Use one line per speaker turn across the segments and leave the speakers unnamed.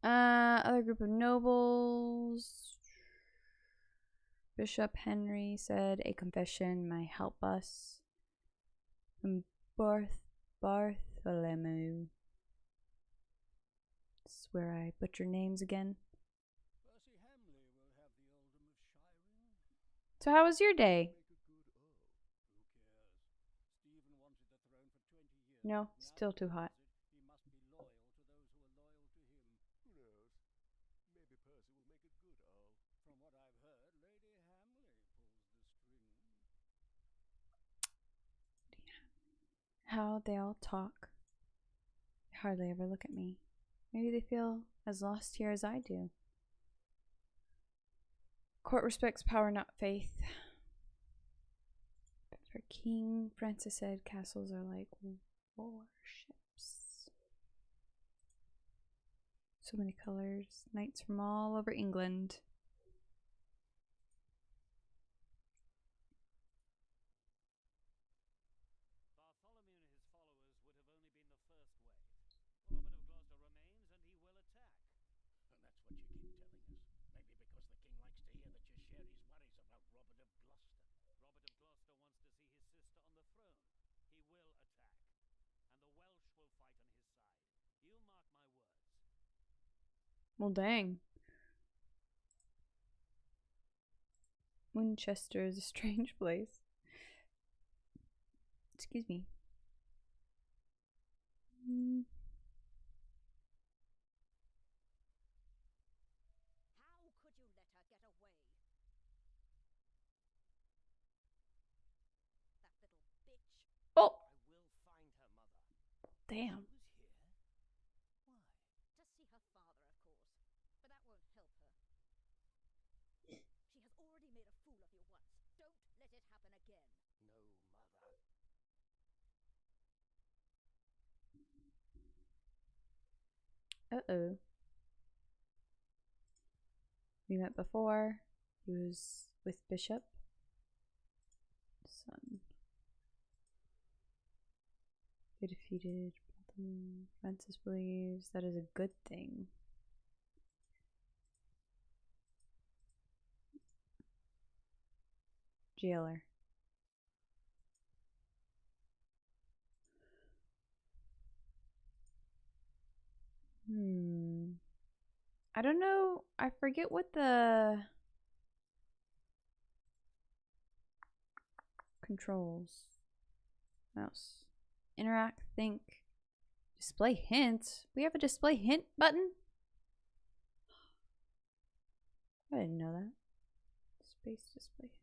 Other group of nobles. Bishop Henry said a confession might help us. From Bartholomew. Swear I butcher names again. So how was your day? No, still too hot. How they all talk. They hardly ever look at me. Maybe they feel as lost here as I do. Court respects power, not faith. For King Francis said castles are like warships. So many colors. Knights from all over England. Well, dang. Winchester is a strange place. Excuse me. Oh! Damn. Uh-oh. We met before. He was with Bishop. Son. They defeated Francis believes that is a good thing. Jailer. I don't know. I forget what the controls. Mouse. Interact, think. Display hints. We have a display hint button? I didn't know that. Space display hints.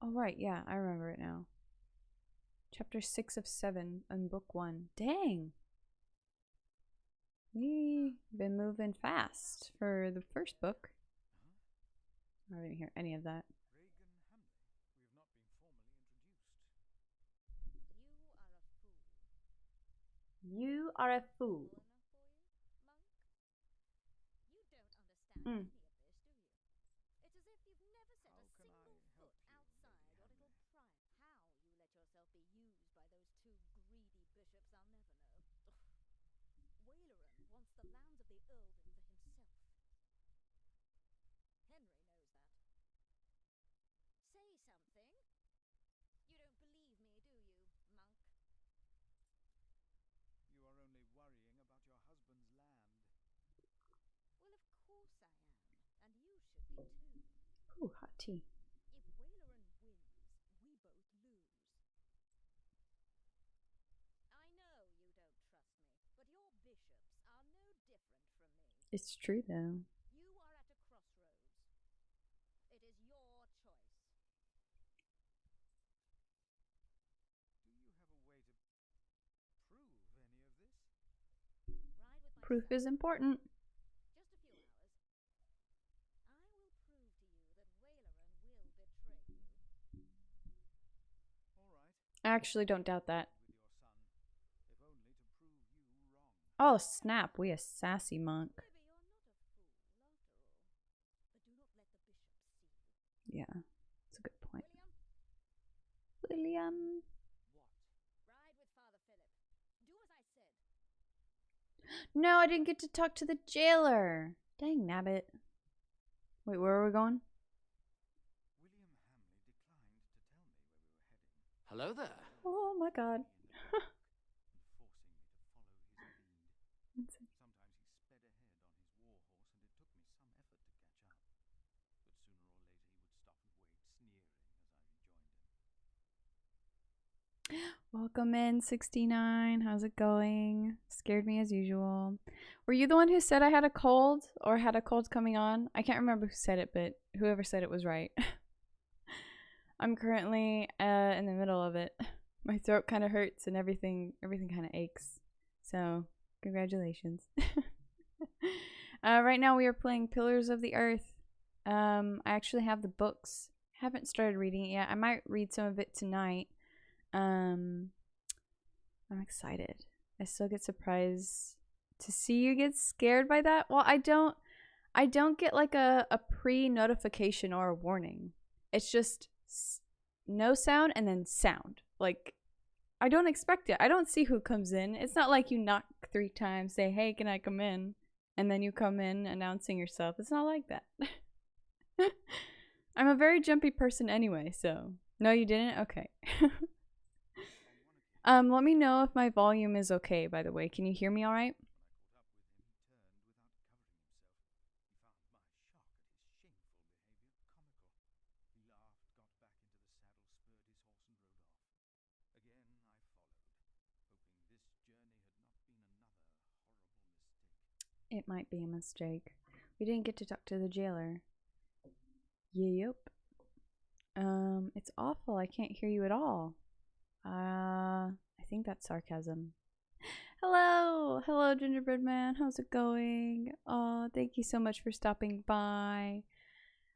Oh, right. Yeah, I remember it now. Chapter 6 of 7 in book 1. Dang. We've been moving fast for the first book. I didn't hear any of that. You are a fool. Ooh, hot tea. It's true though. Proof is important. I actually don't doubt that. Oh snap, we a sassy monk. Yeah, that's a good point. William. No, I didn't get to talk to the jailer. Dang nabbit. Wait, where are we going?
Hello there.
Oh my god. Welcome in, 69. How's it going? Scared me as usual. Were you the one who said I had a cold or had a cold coming on? I can't remember who said it, but whoever said it was right. I'm currently in the middle of it. My throat kind of hurts and everything kind of aches. So, congratulations. Right now we are playing Pillars of the Earth. I actually have the books. Haven't started reading it yet. I might read some of it tonight. I'm excited. I still get surprised to see you get scared by that. Well, I don't get like a pre-notification or a warning. It's just no sound and then sound. Like, I don't expect it. I don't see who comes in. It's not like you knock 3 times, say, hey, can I come in? And then you come in announcing yourself. It's not like that. I'm a very jumpy person anyway, so. No, you didn't? Okay. Let me know if my volume is okay, by the way. Can you hear me all right? It might be a mistake. We didn't get to talk to the jailer. Yep. It's awful. I can't hear you at all. I think that's sarcasm. Hello! Hello, Gingerbread Man. How's it going? Oh, thank you so much for stopping by.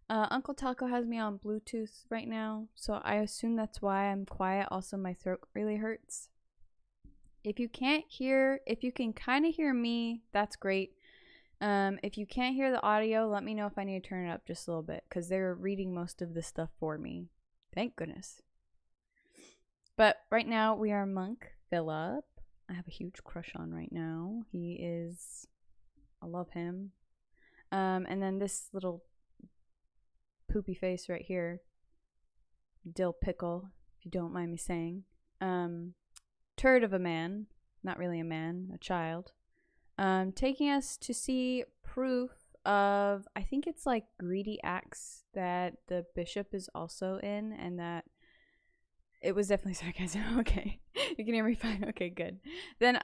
Uncle Taco has me on Bluetooth right now, so I assume that's why I'm quiet. Also, my throat really hurts. If you can't hear, if you can kind of hear me, that's great. If you can't hear the audio, let me know if I need to turn it up just a little bit, because they're reading most of this stuff for me. Thank goodness. But right now, we are Monk Philip. I have a huge crush on right now. He is, I love him. And then this little poopy face right here, Dill Pickle, if you don't mind me saying. Turd of a man, not really a man, a child. Taking us to see proof of, I think it's like Greedy Axe that the bishop is also in, and that it was definitely sarcasm. Okay, you can hear me fine. Okay, good. Then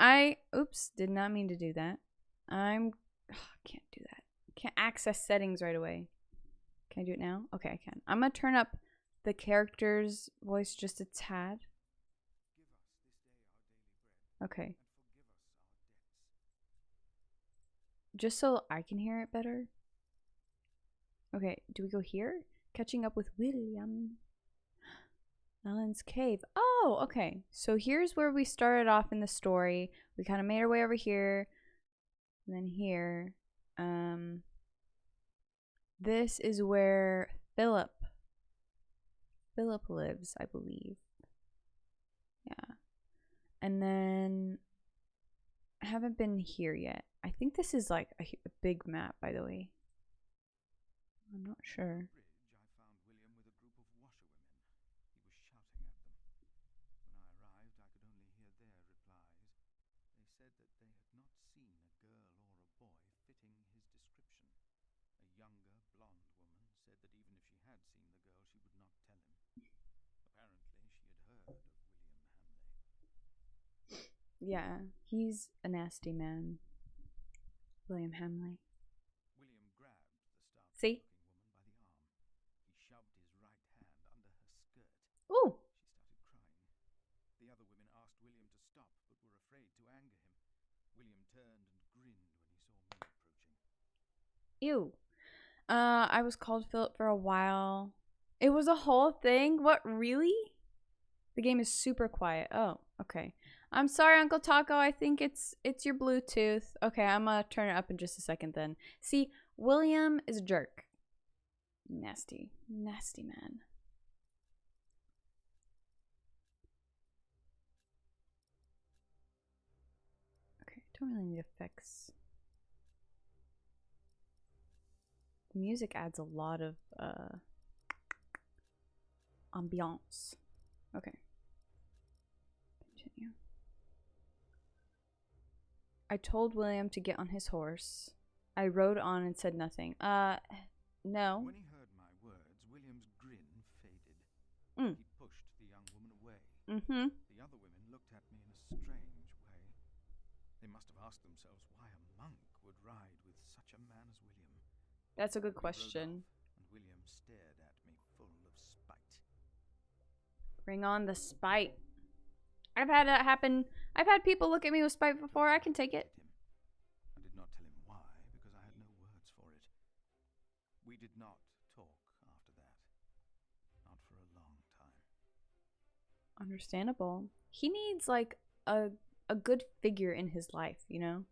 oops, did not mean to do that. Can't do that. Can't access settings right away. Can I do it now? Okay, I can. I'm gonna turn up the character's voice just a tad. Okay. Just so I can hear it better. Okay, do we go here? Catching up with William. Melon's Cave. Oh, okay. So here's where we started off in the story. We kind of made our way over here. And then here. This is where Philip lives, I believe. Yeah. And then I haven't been here yet. I think this is like a big map, by the way. I'm not sure. Yeah, he's a nasty man. William Hamley. See? Ooh!
The other women asked William to stop, but were afraid to anger him. William turned and grinned when he saw me approaching.
Ew. I was called Philip for a while. It was a whole thing? What, really? The game is super quiet. Oh, okay. I'm sorry, Uncle Taco. I think it's your Bluetooth. Okay, I'm gonna turn it up in just a second then. See, William is a jerk. Nasty. Nasty man. Okay. Don't really need effects. The music adds a lot of ambiance. Okay. Continue. I told William to get on his horse. I rode on and said nothing. No.
When he heard my words, William's grin faded.
Mm.
He pushed the young woman away.
Mm-hmm.
The other women looked at me in a strange way. They must have asked themselves why a monk would ride with such a man as William.
That's a good
We rode
question.
off, and William stared at me full of spite.
Bring on the spite. I've had that happen. I've had people look at me with spite before. I can take it.
I did not tell him why, because I had no words for it. We did not talk after that. Not for a long time.
Understandable. He needs like a good figure in his life, you know?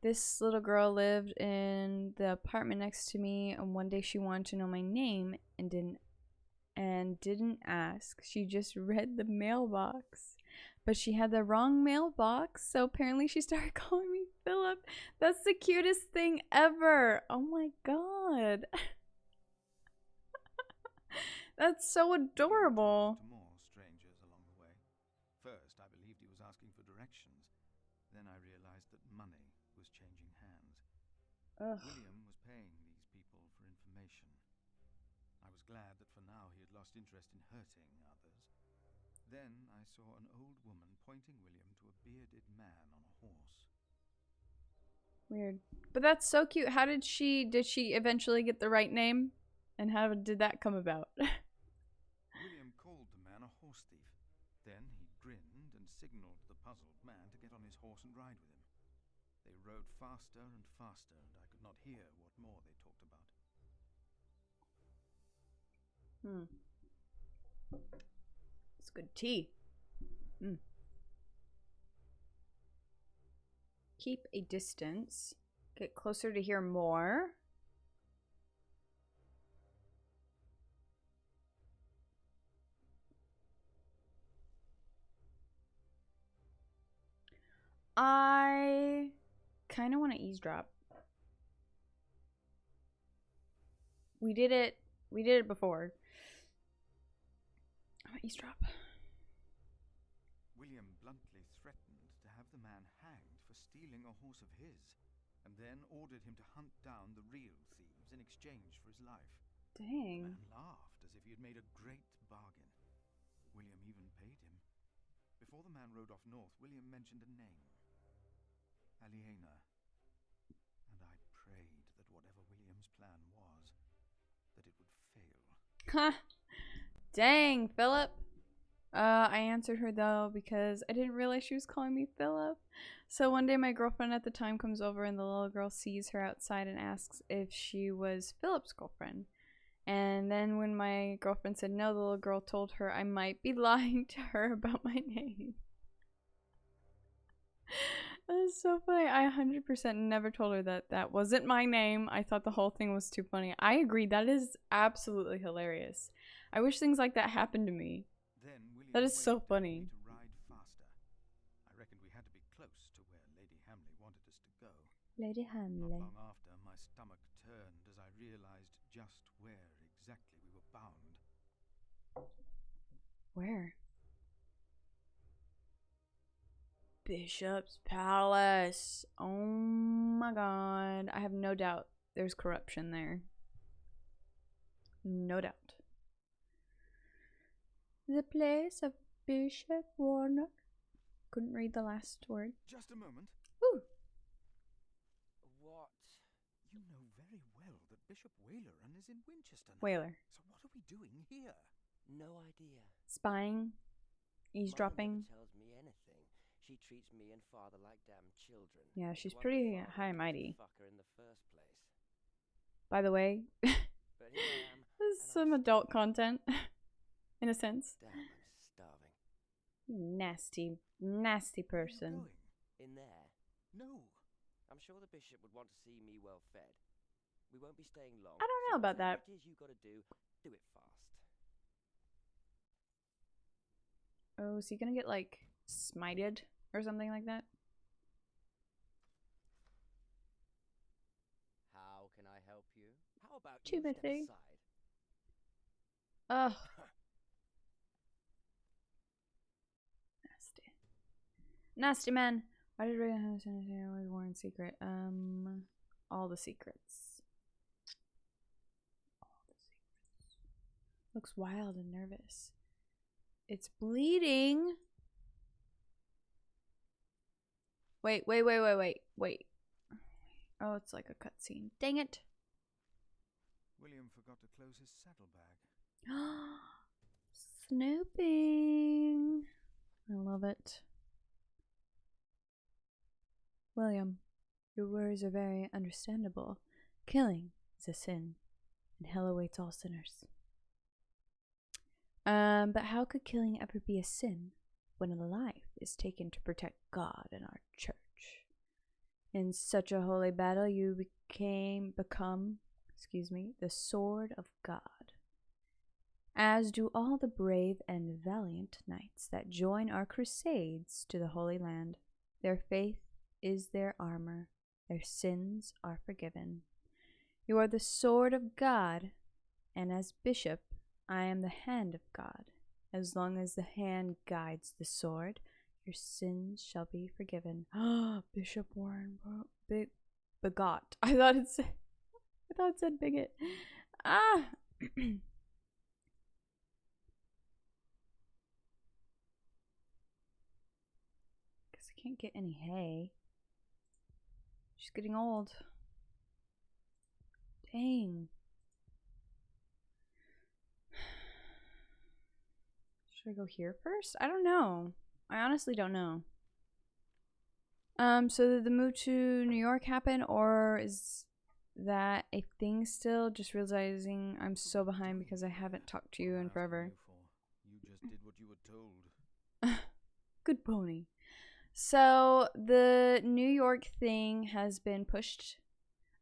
This little girl lived in the apartment next to me, and one day she wanted to know my name and didn't ask. She just read the mailbox. But she had the wrong mailbox, so apparently she started calling me Philip. That's the cutest thing ever. Oh my god. That's so adorable.
To more strangers along the way. First, I believed he was asking for directions. Then I realized that money was changing hands.
Ugh.
William was paying these people for information. I was glad that for now he had lost interest in hurting others. Then I saw an old woman pointing William to a bearded man on a horse.
Weird. But that's so cute. How did she eventually get the right name? And how did that come about?
William called the man a horse thief. Then he grinned and signaled the puzzled man to get on his horse and ride with him. They rode faster and faster, and I could not hear what more they talked about.
It's good tea. Keep a distance. Get closer to hear more. I kind of want to eavesdrop. We did it before. I'm gonna eavesdrop.
William bluntly threatened to have the man hanged for stealing a horse of his, and then ordered him to hunt down the real thieves in exchange for his life. The
Dang.
man laughed as if he had made a great bargain. William even paid him. Before the man rode off north, William mentioned a name. Aliena. And I prayed that whatever William's plan was, that it would fail.
Huh. Dang, Philip. I answered her though because I didn't realize she was calling me Philip. So one day my girlfriend at the time comes over and the little girl sees her outside and asks if she was Philip's girlfriend. And then when my girlfriend said no, the little girl told her I might be lying to her about my name. That is so funny. I 100% never told her that that wasn't my name. I thought the whole thing was too funny. I agree. That is absolutely hilarious. I wish things like that happened to me.
Then William
That is so
waved at
funny.
me to ride faster. I reckoned we had to be close to where Lady Hamley wanted us to go.
Lady
Not
Hamley.
long after, my stomach turned as I realized just where exactly we were bound.
Where? Bishop's Palace. Oh my god. I have no doubt there's corruption there. No doubt. The place of Bishop Warner. Couldn't read the last word.
Just a moment.
Ooh.
What?
You know very well that Bishop Wayleran is in Winchester now.
Whaler.
So what are we doing here?
No idea.
Spying.
Mother
Eavesdropping.
never tells me anything. She treats me and father like damn children.
Yeah, she's
Wonder
pretty
father
high and
wanted to
mighty.
fuck her in the first place.
By the way,
But here I am.
this is
and
some
I'm
adult content. In a sense.
Damn, I'm starving.
Nasty, nasty
Where are you
person.
going?
In there.
No.
I'm sure the bishop would want to see me well fed. We won't be staying long.
I don't know
so
about that.
whatever it is you gotta do it fast.
Oh, is he gonna get like smited or something like that?
about you step
Timothy.
aside?
Ugh. Nasty. Nasty man. Why did Reagan have was Warren secret? All the secrets. All the secrets. Looks wild and nervous. It's bleeding. Wait. Oh, it's like a cutscene. Dang it.
William forgot to close his saddlebag.
Snooping. I love it. William, your worries are very understandable. Killing is a sin, and hell awaits all sinners. But how could killing ever be a sin when a life is taken to protect God and our church? In such a holy battle, you become the sword of God, as do all the brave and valiant knights that join our crusades to the Holy Land. Their faith is their armor, their sins are forgiven. You are the sword of God, and as bishop, I am the hand of God. As long as the hand guides the sword, your sins shall be forgiven. Bishop Warren begot. I thought it said bigot. Ah. Because I can't get any hay. She's getting old. Dang. Should I go here first? I don't know. I honestly don't know. So did the move to New York happen, or is that a thing still? Just realizing I'm so behind because I haven't talked to you in forever.
You just did what you were told.
Good pony. So the New York thing has been pushed.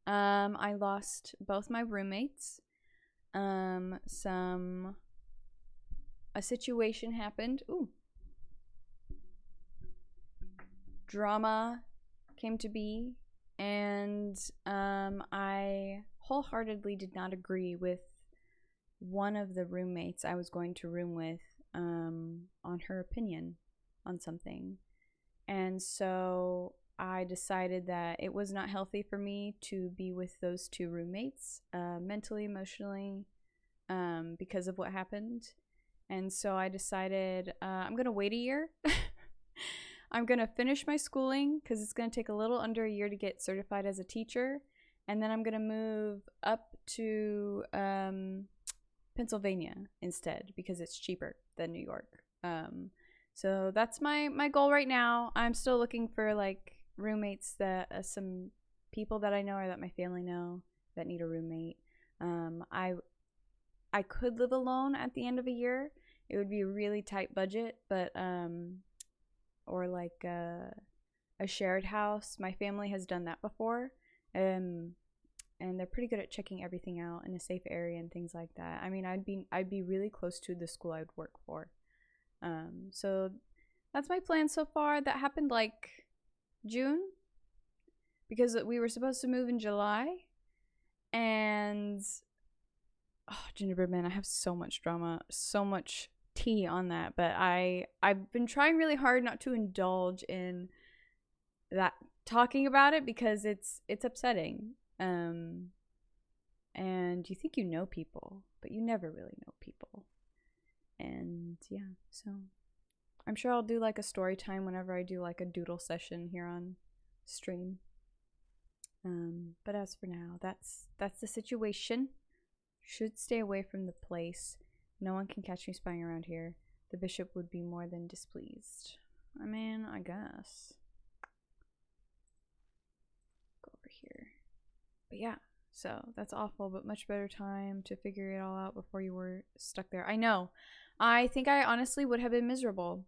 I lost both my roommates. A situation happened. Ooh. Drama came to be, and I wholeheartedly did not agree with one of the roommates I was going to room with on her opinion on something. And so I decided that it was not healthy for me to be with those two roommates, mentally, emotionally, because of what happened. And so I decided I'm going to wait a year. I'm going to finish my schooling because it's going to take a little under a year to get certified as a teacher. And then I'm going to move up to Pennsylvania instead because it's cheaper than New York. So that's my goal right now. I'm still looking for like roommates that some people that I know or that my family know that need a roommate. I could live alone at the end of a year. It would be a really tight budget, but or like a shared house. My family has done that before, and they're pretty good at checking everything out in a safe area and things like that. I mean, I'd be really close to the school I would work for. So that's my plan so far. That happened like June because we were supposed to move in July, and Gingerbread Man, I have so much drama, so much tea on that, but I've been trying really hard not to indulge in that, talking about it, because it's upsetting. And you think you know people, but you never really know people. And yeah, so I'm sure I'll do like a story time whenever I do like a doodle session here on stream. But as for now, that's the situation. Should stay away from the place. No one can catch me spying around here. The bishop would be more than displeased. I mean, I guess. Go over here. But yeah, so that's awful, but much better time to figure it all out before you were stuck there. I know. I think I honestly would have been miserable.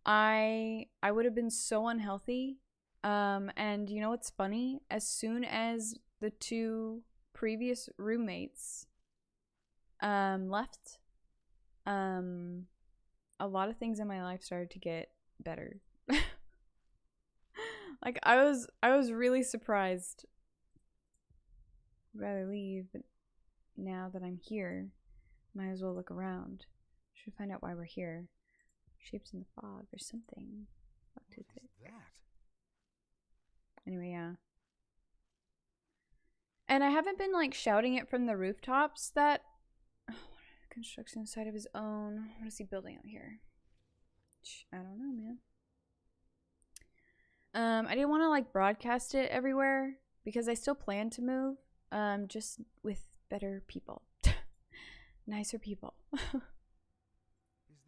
I would have been so unhealthy. And you know what's funny? As soon as the two previous roommates left, a lot of things in my life started to get better. Like I was really surprised. I'd rather leave, but now that I'm here, might as well look around. Should find out why we're here. Shapes in the fog or something. Not too
What is
thick.
that?
Anyway, yeah. And I haven't been like shouting it from the rooftops that construction site of his own. What is he building out here? I don't know, man. I didn't want to like broadcast it everywhere because I still plan to move. Just with better people. Nicer people.
Is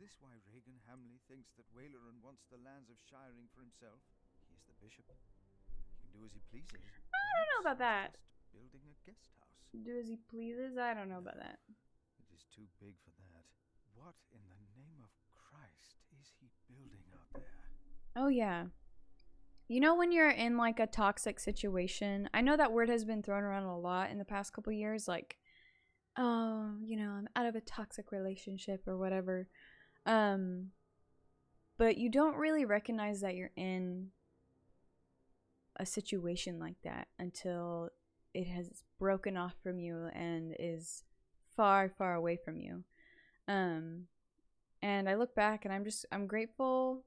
this why Regan Hamley thinks that Waleran wants the lands of Shiring for himself? He is the bishop. He can do as he pleases.
I don't know about that.
Just building a guest house.
Do as he pleases? I don't know about that.
It is too big for that. What in the name of Christ is he building out there?
Oh, yeah. You know when you're in like a toxic situation? I know that word has been thrown around a lot in the past couple years. Like, oh, you know, I'm out of a toxic relationship or whatever. But you don't really recognize that you're in a situation like that until it has broken off from you and is far, far away from you. And I look back and I'm grateful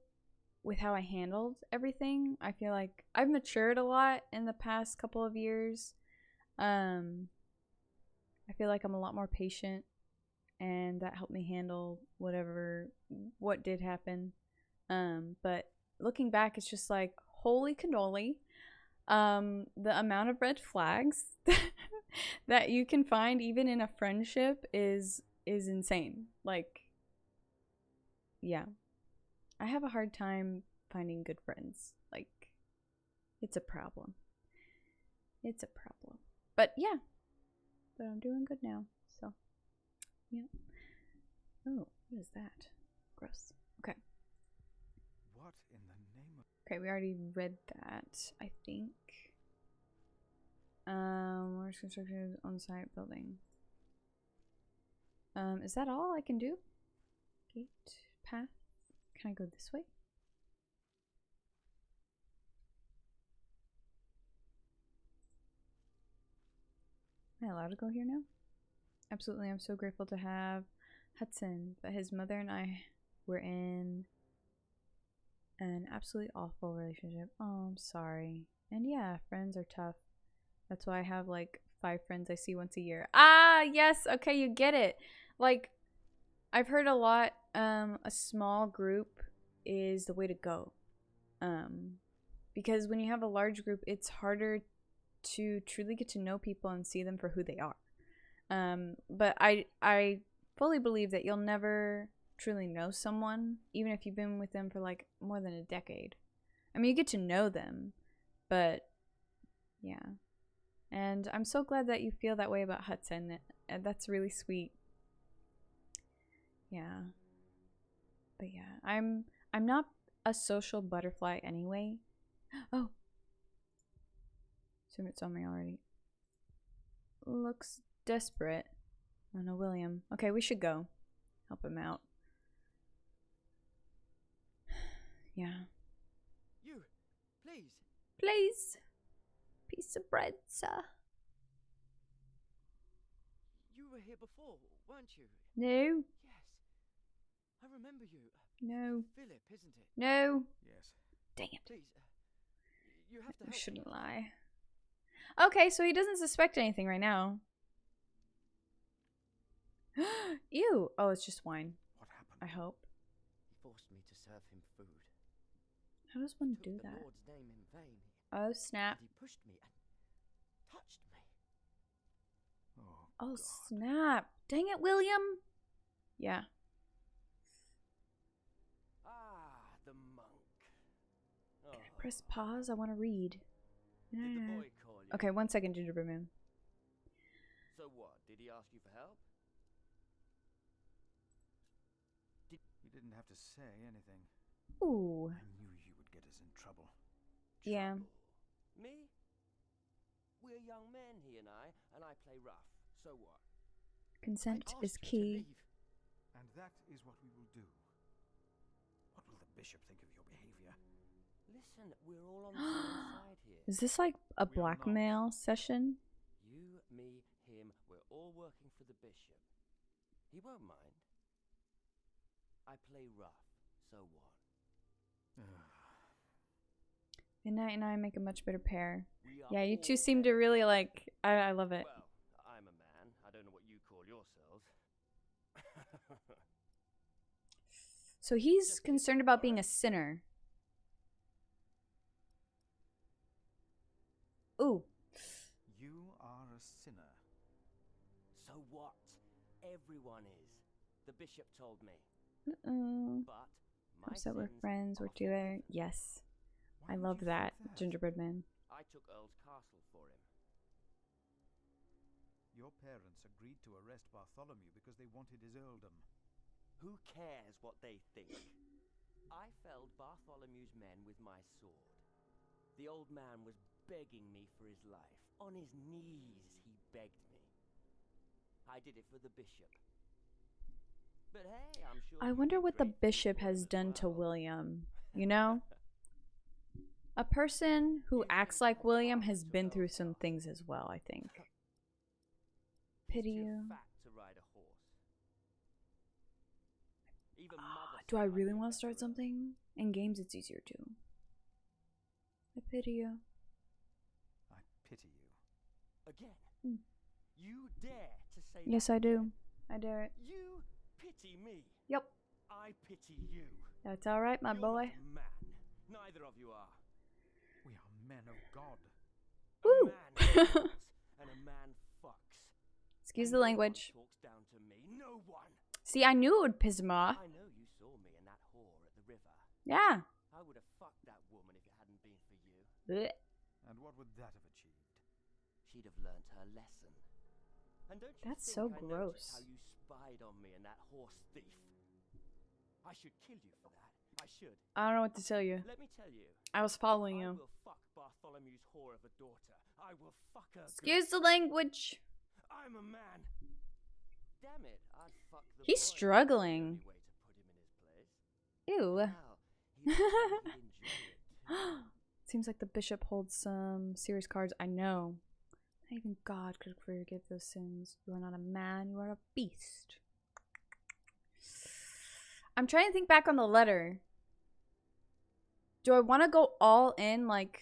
with how I handled everything. I feel like I've matured a lot in the past couple of years. I feel like I'm a lot more patient, and that helped me handle what did happen. But looking back, it's just like, holy cannoli. The amount of red flags that you can find even in a friendship is insane. Like, yeah. I have a hard time finding good friends. Like, it's a problem. It's a problem. But yeah. But I'm doing good now. So, yeah. Oh, what is that? Gross. Okay.
What in the name of...
Okay, we already read that, I think. Where's construction on-site building? Is that all I can do? Gate, path. Can I go this way? Am I allowed to go here now? Absolutely, I'm so grateful to have Hudson, but his mother and I were in an absolutely awful relationship. Oh, I'm sorry. And yeah, friends are tough. That's why I have like 5 friends I see once a year. Ah, yes, okay, you get it. Like, I've heard a lot, a small group is the way to go. Because when you have a large group, it's harder to truly get to know people and see them for who they are. But I fully believe that you'll never truly know someone, even if you've been with them for like more than a decade. I mean, you get to know them, but yeah. And I'm so glad that you feel that way about Hudson. That's really sweet. Yeah. But yeah, I'm not a social butterfly anyway. Oh. Assume it's on me already. Looks desperate. Oh no, William. Okay, we should go. Help him out. Yeah.
You, please.
Please. Piece of bread, sir.
You were here before, weren't you?
No.
Yes. I remember you.
No.
Philip, isn't it?
No.
Yes.
Dang it.
Please, you have to
I
help me.
shouldn't lie. Okay, so he doesn't suspect anything right now. Ew. Oh, it's just wine.
What happened?
I hope.
He forced me to serve him food.
How does one
Took
do
the
that?
Lord's name in vain.
Oh, snap.
And he pushed me and touched me.
Oh,
God.
snap. Dang it, William. Yeah.
Ah, the monk. Oh.
Press pause. I want to read.
Did the boy call you?
Okay, 1 second, Gingerbread Man.
So what? Did he ask you for help?
He didn't have to say anything.
Ooh.
I knew you would get us in trouble.
Yeah.
Trouble. Me? We're young men, he and I play rough. So what?
Consent
I
is
asked you to
key.
leave.
And that is what we will do. What will the bishop think of your behavior?
Listen, we're all on the same side here.
Is this like a
We are not.
blackmail session?
You, me, He won't mind. I play rough, so what?
Midnight and I make a much better pair.
We are
Yeah, you two
all
seem to
men.
really like. I love it.
Well, I'm a man. I don't know what you call yourselves.
So he's concerned about being a sinner. Ooh.
You are a sinner.
So what? Everyone is. The bishop told me.
Uh-oh.
But my
So we're
sins
friends. We're
are
together.
forgiven.
Yes.
Why
I
would
love
you
that.
think
Gingerbread man.
I took Earl's castle for him.
Your parents agreed to arrest Bartholomew because they wanted his earldom.
Who cares what they think? I felled Bartholomew's men with my sword. The old man was begging me for his life. On his knees, he begged me. I did it for the bishop. But hey, I'm sure
I
you'd
wonder
be
what the
grateful
bishop
for him
has
as
done to
well.
William. You know? A person who acts like William has been through some things as well, I think.
He's
Pity
too
you.
fat to ride a horse. Even mother
Do
said
I
I'd
really
be a
want to start
better earl.
something? In games, it's easier to. I pity you.
I pity you.
Again?
Mm.
You dare to say
Yes,
that
I do.
again?
I dare it.
You pity me.
Yep.
I pity you.
That's alright, my
You're
boy.
not a man. Neither of you are.
We are men of God.
Woo!
A man kills and a man fucks.
Excuse
And
the
no one
language.
talks down to me. No one.
See, I knew it would piss him off.
I know you saw me and that whore at the river.
Yeah.
I would have fucked that woman if it hadn't been for you.
Blech.
And what would that have achieved?
She'd have learnt her lesson. And don't you
That's
think
so
I noticed
gross.
how you spied on me and that horse thief? I should kill you for that. I should.
I don't know what to tell you.
Let me tell you.
I was following
I
you.
will fuck Bartholomew's whore of a daughter. I will fuck her.
Excuse
good.
the language.
I'm a man. Damn it, I'd fuck the
He's
boy.
struggling.
That's the only way to put him in his place.
Ew.
Wow, he looks like he'd enjoy it too.
Seems like the bishop holds some serious cards. I know. Not even God could forgive those sins. You are not a man, you are a beast. I'm trying to think back on the letter. Do I want to go all in? Like,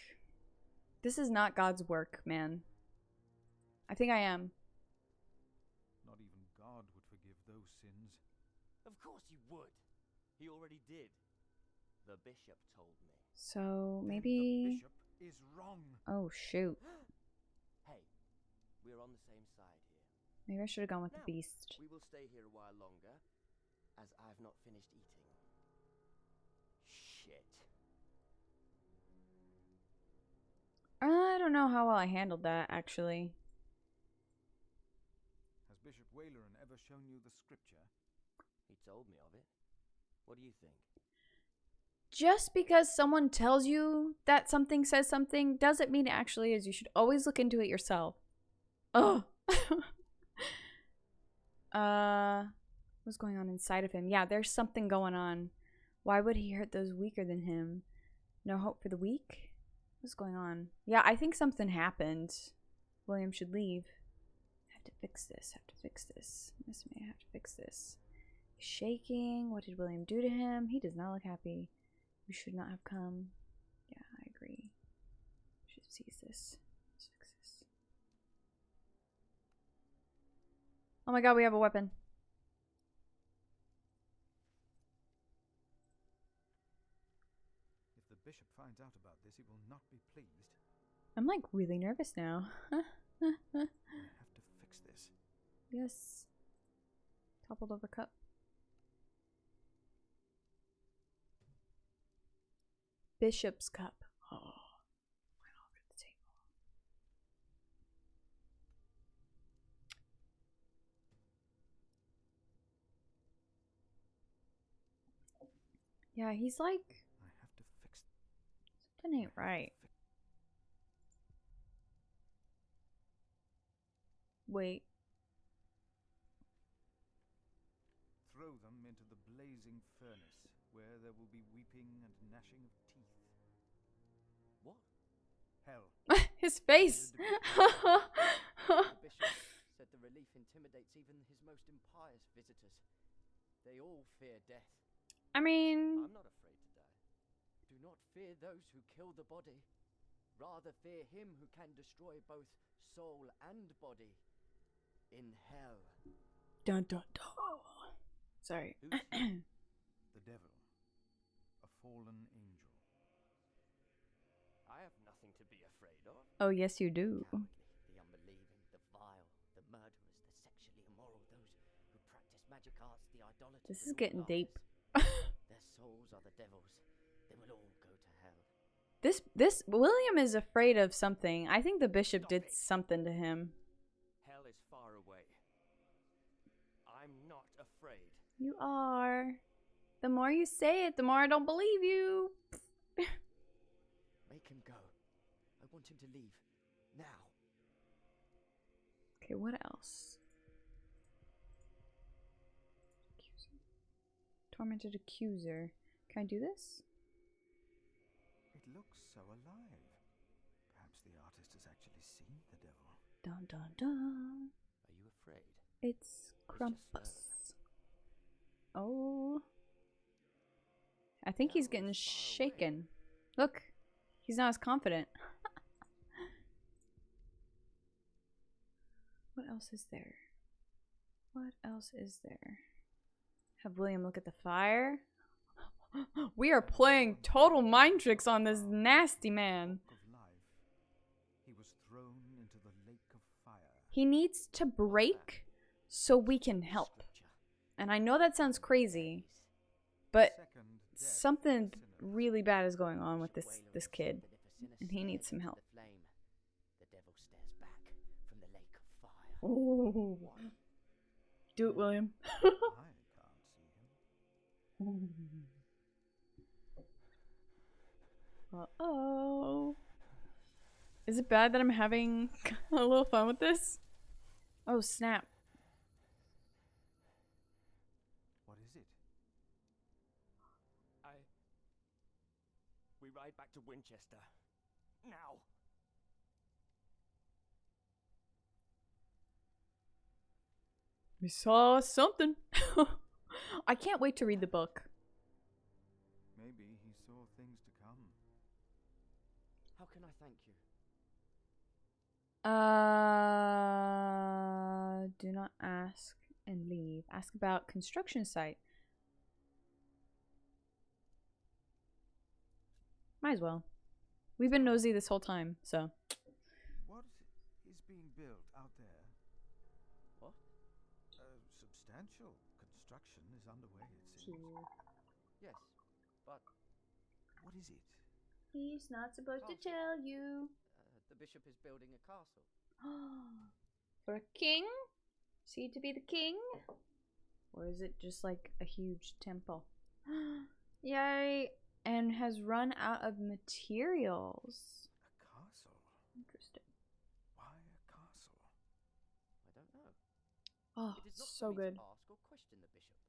this is not God's work, man. I think I am.
Not even God would forgive those sins.
Of course he would. He already did. The bishop told me.
So,
Then
maybe...
the bishop is wrong.
Oh, shoot.
Hey, we're on the same side here.
Maybe I should have gone with
Now,
the beast.
we will stay here a while longer, as I've not finished eating. Shit.
I don't know how well I handled that, actually.
Has Bishop Waleran ever shown you the scripture?
He told me of it. What do you think?
Just because someone tells you that something says something doesn't mean it actually is. You should always look into it yourself. Oh. What's going on inside of him? Yeah, there's something going on. Why would he hurt those weaker than him? No hope for the weak? What's going on? Yeah, I think something happened. William should leave. I have to fix this. Have to fix this. Miss May, I have to fix this. He's shaking. What did William do to him? He does not look happy. You should not have come. Yeah, I agree. Should seize this. Let's fix this. Oh my god, we have a weapon.
If the bishop finds out about this, he will not be pleased.
I'm like really nervous now.
I have to fix this.
Yes. Toppled over cup. Bishop's cup. Oh. Went over the table. Yeah, he's like,
I have to fix.
something ain't right. Wait.
Throw them into the blazing furnace, where there will be weeping and gnashing of teeth.
What?
Hell.
His face.
The bishop said the relief intimidates even his most impious visitors. They all fear death.
I mean,
I'm not afraid to die. Do not fear those who kill the body. Rather fear him who can destroy both soul and body in hell.
dun dun dun. Sorry.
Who's
The devil. A fallen angel.
I have nothing to be afraid of.
Oh, yes, you do.
Cowardly, the unbelieving, the vile, the murderers, the sexually immoral, those who practice magic arts, the idolaters.
This is
and all
getting
liars.
deep.
Their souls are the devil's. They will all go to hell.
This William is afraid of something. I think the bishop
Stop
did
it.
something to him.
Hell is far away. I'm not afraid.
You are. The more you say it, the more I don't believe you.
Make him go. I want him to leave. Now.
Okay, what else? Accuser. Tormented accuser. Can I do this?
It looks so alive. Perhaps the artist has actually seen the devil.
Dun dun dun.
Are you afraid?
It's
just
Krampus. Oh. I think he's
Hell
getting
is far away.
shaken. Look, he's not as confident. What else is there? What else is there? Have William look at the fire. We are playing total mind tricks on this nasty man.
Book of life. He was thrown into the lake of fire.
He needs to break so we can help.
Scripture.
And I know that sounds crazy, but
Second death
something
for sinners.
really bad is going on with
Waylon
this
said
kid,
that if a sinner
and he needs
stares
some
into
help.
the flame, the devil stares back from the lake of fire.
Oh, do it, William.
I can't see him.
Uh-oh. Is it bad that I'm having a little fun with this? Oh, snap.
What is it?
We ride back to Winchester. Now.
We saw something. I can't wait to read the book.
Maybe he saw things to come.
How can I thank you?
Do not ask and leave. Ask about construction site. Might as well. We've been nosy this whole time, so.
What is being built out there?
What?
Substantial construction is underway, it seems.
Yes, but
What is it?
He's not supposed to
Castle.
tell you.
the bishop is building a castle.
For a king? Is he to be the king? Or is it just like a huge temple? Yay! And has run out of materials.
A castle?
Interesting.
Why a castle?
I don't know.
Oh,
It is not
so
for me
good.
to ask or question the bishop,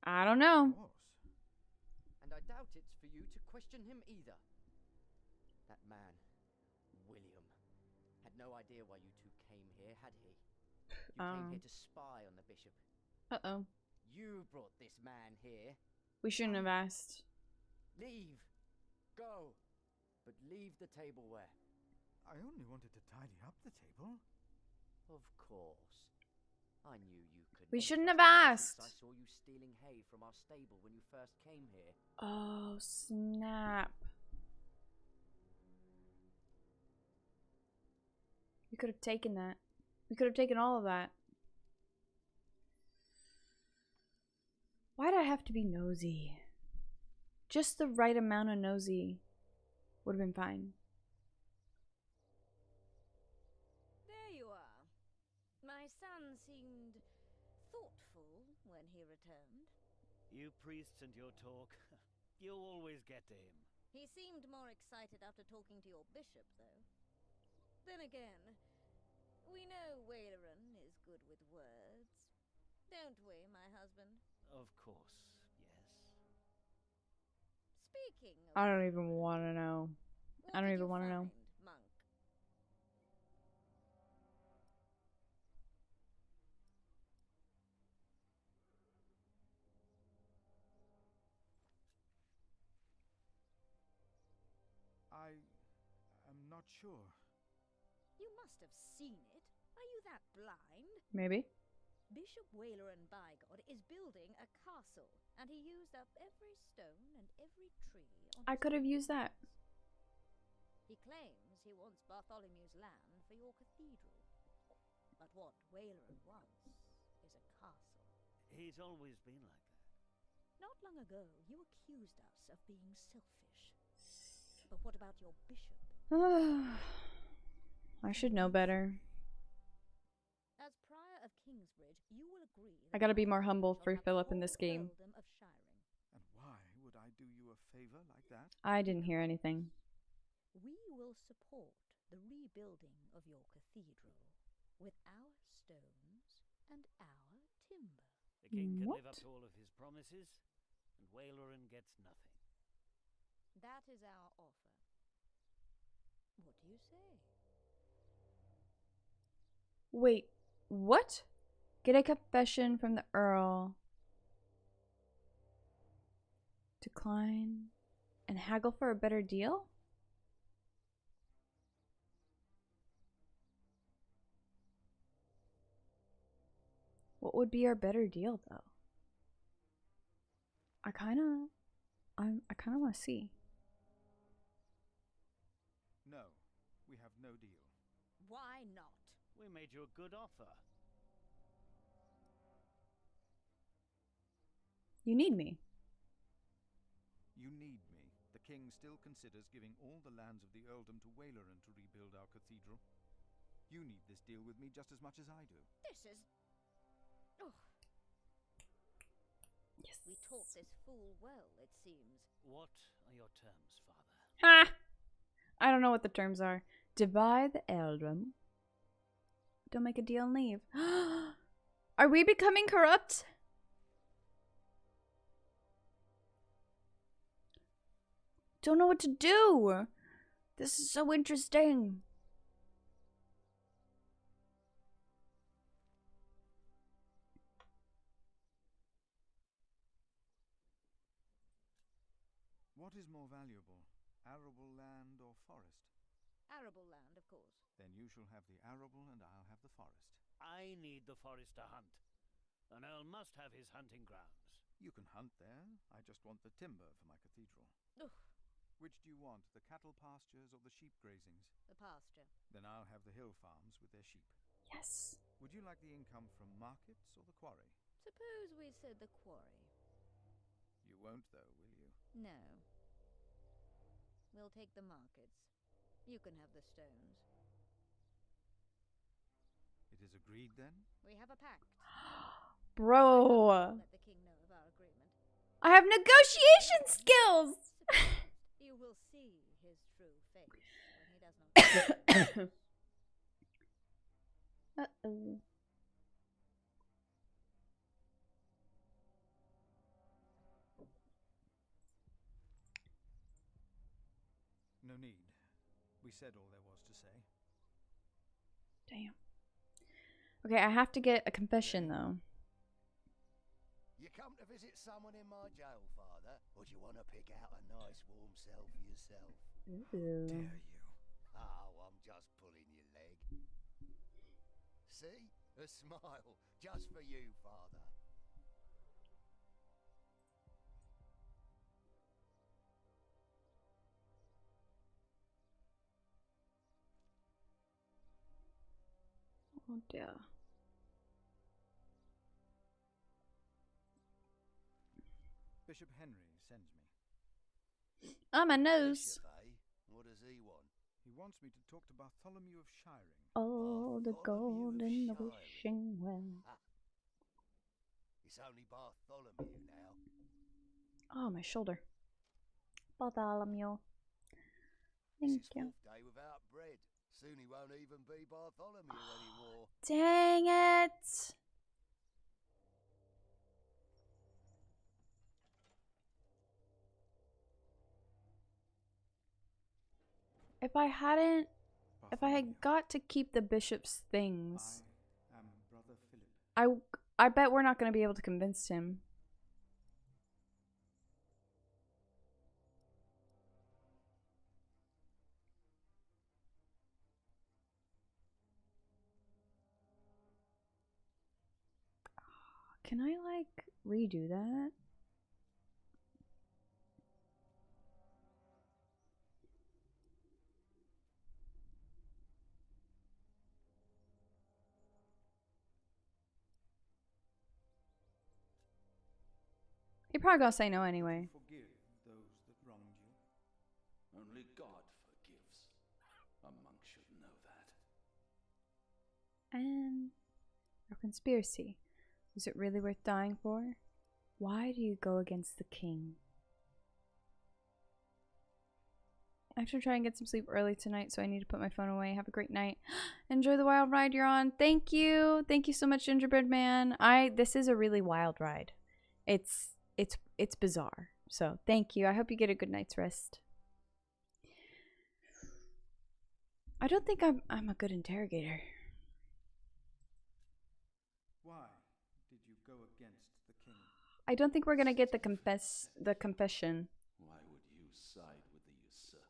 I don't know.
Of course.
and I doubt it's for you to question him either. That man, William, had no idea why you two came here, had he? You came here to spy on the bishop.
Uh-oh.
You brought this man here.
We shouldn't have asked.
Leave. Go. But leave the tableware.
I only wanted to tidy up the table.
Of course. I knew you could.
We
not
shouldn't
trust
have
me ever
asked.
since I saw you stealing hay from our stable when you first came here.
Oh, snap. We could have taken that. We could have taken all of that. Why'd I have to be nosy? Just the right amount of nosy would have been fine.
There you are. My son seemed thoughtful when he returned.
You priests and your talk. You always get to him.
He seemed more excited after talking to your bishop, though. Then again, we know Wayleran is good with words. Don't we, my husband?
Of course, yes.
Speaking of
I don't even want to know.
what
I don't
did
even
you
wanna know.
find, Monk?
not sure.
You must have seen it. Are you that blind?
Maybe.
Bishop Waleran Bygod is building a castle, and he used up every stone and every tree on
I
his
could have
own
used that.
lands. He claims he wants Bartholomew's land for your cathedral. But what Waleran wants is a castle.
He's always been like that.
Not long ago, you accused us of being selfish. But what about your bishop?
I should know better.
As Prior of Kingsbridge, you will agree
I
that
gotta be more
Bartholomew
humble
shall
for
have the
Philip in this
whole
game.
earldom of Shiring.
And why would I do you a favor like that?
I didn't hear anything.
We will support the rebuilding of your cathedral with our stones and our timber.
The king can live
What?
up to all of his promises, and Waleran gets nothing.
That is our offer. What do you say?
Wait, what? Get a confession from the Earl. Decline and haggle for a better deal? What would be our better deal though? I kind of want to see.
No, we have no deal.
Why not?
We made you a good offer.
You need me.
You need me. The king still considers giving all the lands of the earldom to Waleran to rebuild our cathedral. You need this deal with me just as much as I do.
This is... Oh,
Yes.
we taught this fool well, it seems.
What are your terms, father?
Ha! I don't know what the terms are. Divide the earldom. Don't make a deal and leave. Are we becoming corrupt? Don't know what to do. This is so interesting.
What is more valuable, arable land or forest?
Arable land, of course.
Then you shall have the arable and I'll have the forest.
I need the forest to hunt. An earl must have his hunting grounds.
You can hunt there. I just want the timber for my cathedral.
Ugh,
Which do you want, the cattle pastures or the sheep grazings?
the pasture.
Then I'll have the hill farms with their sheep.
Yes.
Would you like the income from markets or the quarry?
Suppose we said the quarry.
You won't though, will you?
No. We'll take the markets. You can have the stones.
It is agreed then?
We have a pact.
Bro.
Let the king know of our agreement.
I have negotiation skills.
Surprised. You will see his true face when he does not.
Uh-oh.
No need. We said all there was to say.
Damn. Okay, I have to get a confession though.
You come to visit someone in my jail, father? Or do you want to pick out a nice warm cell for yourself?
Dare you?
Oh, I'm just pulling your leg. See? A smile. Just for you, father.
Oh dear.
Bishop Henry sends me.
Oh, my nose.
Bishop, eh? What does he want?
He wants me to talk to Bartholomew of Shiring.
Oh, the
Bartholomew of
gold in the
Shiring.
wishing well.
Ah. It's only Bartholomew now.
Oh, my shoulder. Bartholomew.
This
Thank
is
you.
fourth day without bread. Soon he won't even be Bartholomew anymore.
Dang it. If I had
Bartholomew,
got to keep the bishop's things,
I am Brother Philip.
I bet we're not going to be able to convince him. Can I, like, redo that? You're probably gonna say no anyway.
Forgive those that wronged you.
Only God forgives. A monk should know that.
And our conspiracy. Was it really worth dying for? Why do you go against the king? I have to try and get some sleep early tonight, so I need to put my phone away. Have a great night. Enjoy the wild ride you're on. Thank you. Thank you so much, Gingerbread Man. This is a really wild ride. It's bizarre. So thank you. I hope you get a good night's rest. I don't think I'm a good interrogator.
Why did you go against the king?
I don't think we're gonna get the confession.
Why would you side with the usurper?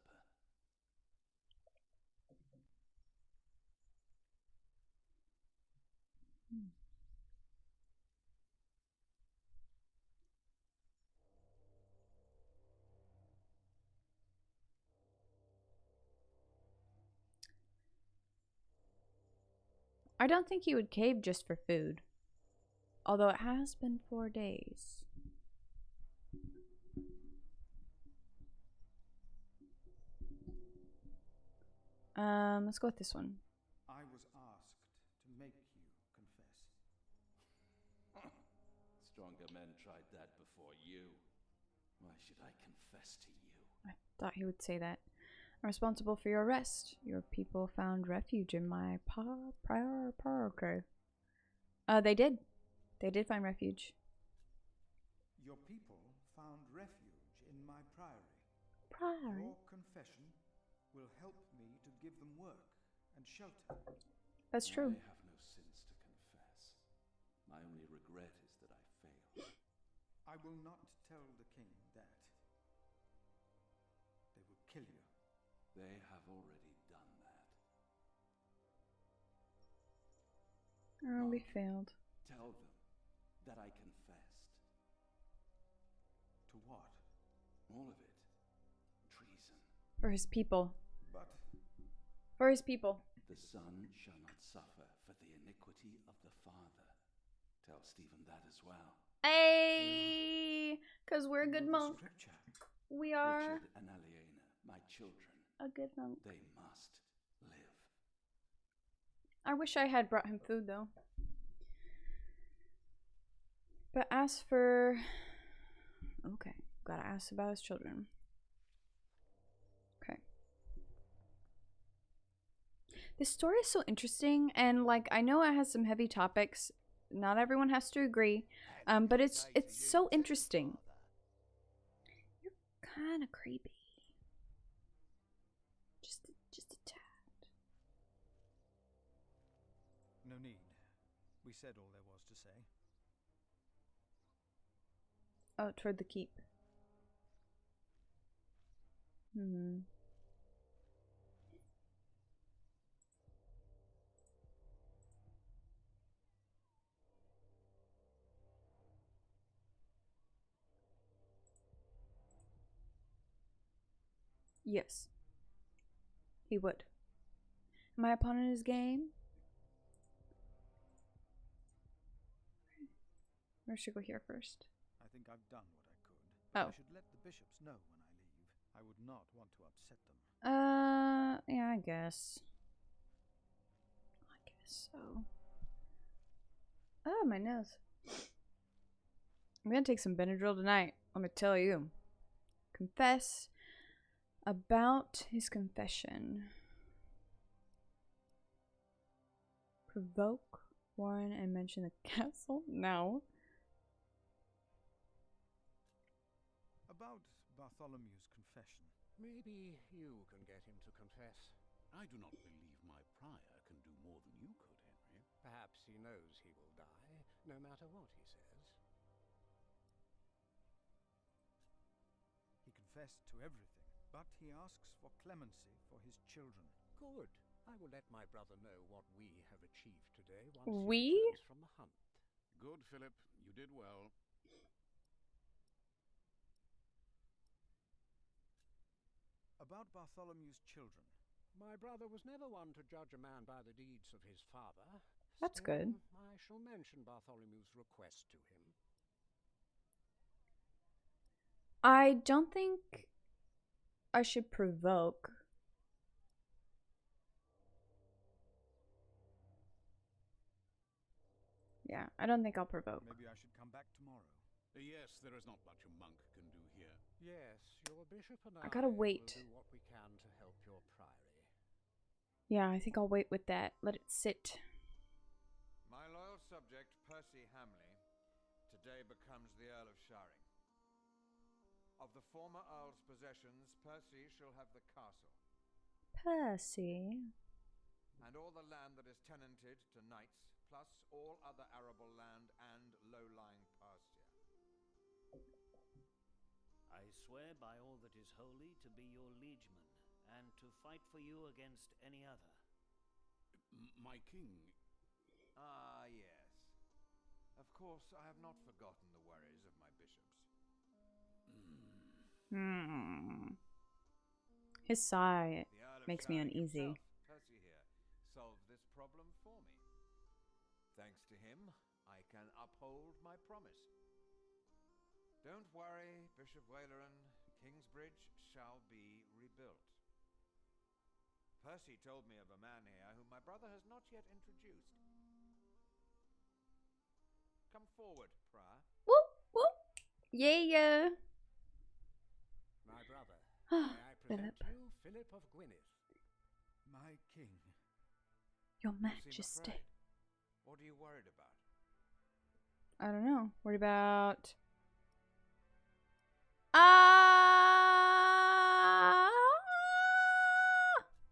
I don't think he would cave just for food. Although it has been 4 days. Let's go with this one.
I was asked to make you confess.
Stronger men tried that before you. Why should I confess to you?
I thought he would say that. I'm responsible for your arrest. Your people found refuge in my prior priory. They did. They did find refuge.
Your people found refuge in my priory.
Priory?
Your confession will help me to give them work and shelter.
That's true.
I have no sins to confess. My only regret is that I failed.
I will not tell the king that. They will kill you.
They have already done that.
Oh, we failed.
Tell them that I confessed.
To what?
All of it. Treason.
For his people.
But
For his people.
The son shall not suffer for the iniquity of the father. Tell Stephen that as well.
Hey! Because we're a good
know the
monk.
scripture.
We are
Richard and Aliena, my children,
a good monk.
they must live.
I wish I had brought him food, though. But as for... Okay, gotta ask about his children. Okay. This story is so interesting, and, like, I know it has some heavy topics. Not everyone has to agree, but it's so interesting. You're kind of creepy. Just a tad.
No need. We said all there was to say.
Oh, toward the keep. Yes. He would. Am I upon his game? Or should I go here first?
I think I've done what I could.
Oh.
I should let the bishops know when I leave. I would not want to upset them.
Yeah, I guess. So. Oh, my nose. I'm gonna take some Benadryl tonight. Let me tell you. Confess about his confession. Provoke Warren and mention the castle? No.
About Bartholomew's confession.
Maybe you can get him to confess.
I do not believe my prior can do more than you could, Henry.
Perhaps he knows he will die, no matter what he says.
He confessed to everything, but he asks for clemency for his children.
Good. I will let my brother know what we have achieved today once
We?
he returns from the hunt.
Good, Philip. You did well.
About Bartholomew's children.
My brother was never one to judge a man by the deeds of his father.
That's
Still,
good.
I shall mention Bartholomew's request to him.
I don't think I should provoke. Yeah, I don't think I'll provoke.
Maybe I should come back tomorrow.
Yes, there is not much a monk can do here.
Yes, your bishop and
I gotta wait.
will do what we can to help your priory.
Yeah, I think I'll wait with that. Let it sit.
My loyal subject, Percy Hamley, today becomes the Earl of Sharing. Of the former Earl's possessions, Percy shall have the castle.
Percy.
And all the land that is tenanted to knights, plus all other arable land and low-lying pasture.
I swear by all that is holy to be your liegeman, and to fight for you against any other.
My king...
Ah, yes. Of course, I have not forgotten the worries of my bishops.
His sigh
The Earl of
makes me
Sharing
uneasy.
himself, Percy here, solved this problem for me. Thanks to him, I can uphold my promise. Don't worry, Bishop Waleran. Kingsbridge shall be rebuilt. Percy told me of a man here whom my brother has not yet introduced. Come forward, Prior.
Whoop, whoop. Yeah.
My brother, may I present
Philip.
you Philip of Gwynedd?
My king.
Your
You seem
Majesty.
afraid. What are you worried about?
I don't know. What about...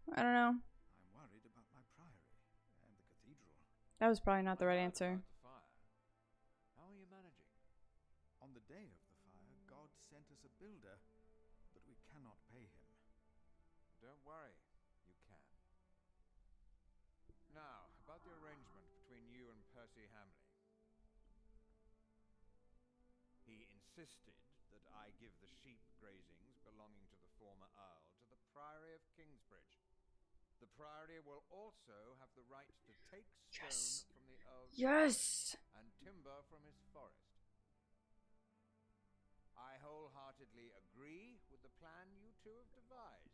I don't know.
I'm worried about my priory and the cathedral.
That was probably not the
I
right
heard
answer.
about the fire. How are you managing?
On the day of the fire, God sent us a builder, but we cannot pay him.
Don't worry, you can. Now, about the arrangement between you and Percy Hamley. He insisted that I give the sheep grazings belonging to the former Earl to the Priory of Kingsbridge. The Priory will also have the right to take stone
Yes.
from the Earl's
Yes!
and timber from his forest. I wholeheartedly agree with the plan you two have devised.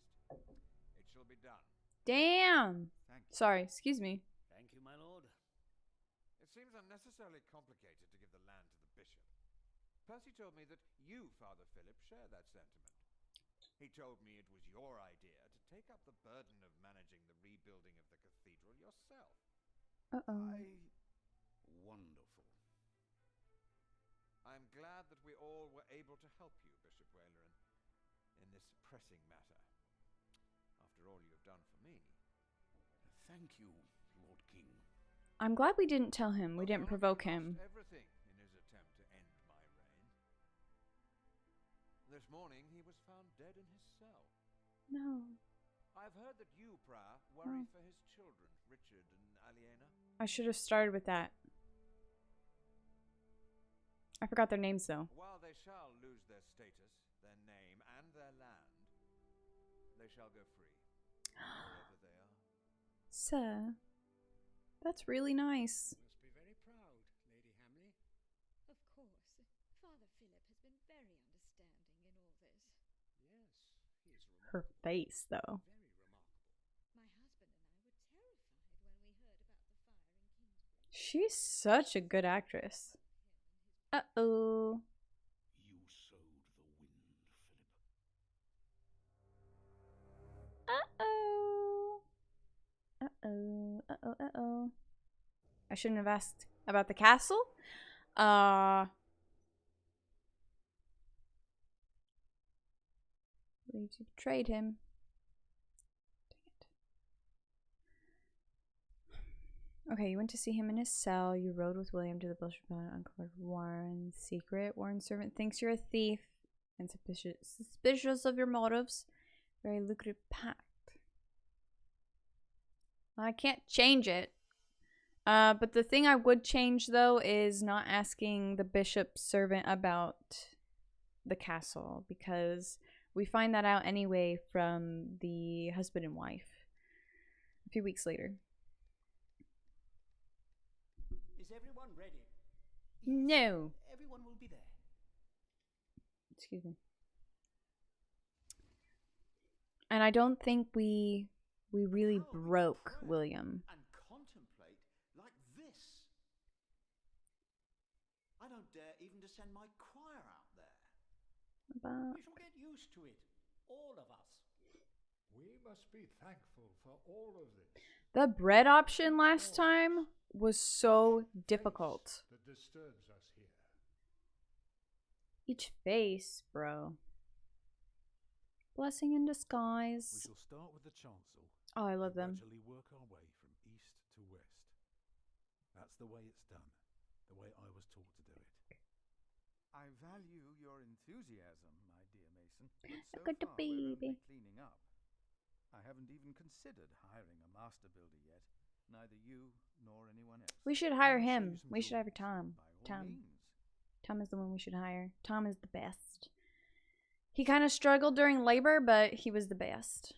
It shall be done.
Damn!
Thank you.
Sorry, excuse me.
Thank you, my lord.
It seems unnecessarily complicated to give the land to the bishop. Percy told me that you, Father Philip, share that sentiment. He told me it was your idea to take up the burden of managing the rebuilding of the cathedral yourself.
Uh-oh.
Wonderful.
I'm glad that we all were able to help you, Bishop Waleran, in this pressing matter. After all you have done for me.
Thank you, Lord King.
I'm glad we didn't tell him. We didn't
Bartholomew
provoke him.
lost everything in his attempt to end my reign. This morning he was found dead in his cell.
No.
I've heard that you, Prior, worry
Oh.
for his children, Richard and Aliena.
I should have started with that. I forgot their names, though.
While they shall lose their status, their name, and their land, they shall go free, wherever they are.
Sir. That's really nice.
You must be very proud, Lady Hamley.
Of course. Father Philip has been very understanding in all this.
Yes, he is remarkable.
Her face, though.
Very remarkable.
My husband and I were terrified when we heard about the fire in Kingsbridge.
She's such a good actress. Uh-oh.
You sowed the wind, Philip.
Uh-oh. Uh-oh. Uh-oh. Uh-oh. I shouldn't have asked about the castle. Believes you betrayed him. Dang it. Okay, you went to see him in his cell. You rode with William to the Bishop and uncovered Warren's secret. Warren's servant thinks you're a thief and suspicious of your motives. Very lucrative pact. I can't change it. But the thing I would change though is not asking the bishop's servant about the castle, because we find that out anyway from the husband and wife a few weeks later.
Is everyone ready?
No.
Everyone will be there.
Excuse me. And I don't think we really broke William.
And contemplate like this. I don't dare even to send my choir out there.
But
We shall get used to it, all of us.
We must be thankful for all of this.
the bread option last time was so difficult.
That disturbs us here.
Each face, bro. Blessing in
We
disguise.
shall start with the chancel.
Oh, I love
and
them.
gradually work our way from east to west. That's the way it's done. The way I was taught to do it.
I value your enthusiasm, my dear Mason, but so
Look at the
far we're
baby.
only cleaning up. I haven't even considered hiring a master builder yet. Neither you nor anyone else.
We should hire
I'll show
him.
you some
We should hire
tools,
Tom.
by all
Tom.
means.
Tom is the one we should hire. Tom is the best. He kind of struggled during labor, but he was the best.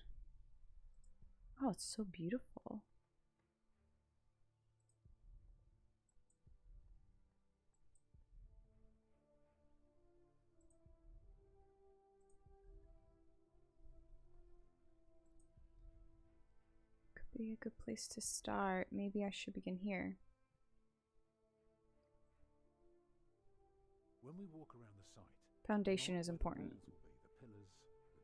Oh, it's so beautiful. Could be a good place to start. Maybe I should begin here.
When we walk around the site,
Foundation
mark
is
where the
important.
walls will be, the pillars,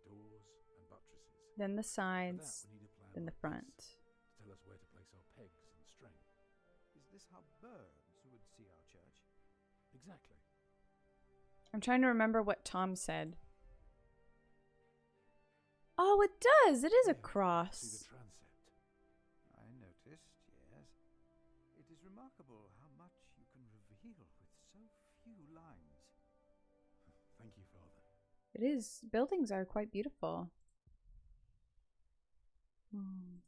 the doors, and buttresses.
Then the
For that,
sides,
we need a plan
then the
like
front.
this to tell us where to place our pegs and string.
Is this how birds would see our church?
Exactly.
I'm trying to remember what Tom said. Oh, it does. It is a
There, See the
cross.
transept.
I noticed, yes. It is remarkable how much you can reveal with so few lines.
Thank you, Father.
It is. Buildings are quite beautiful. Hmm.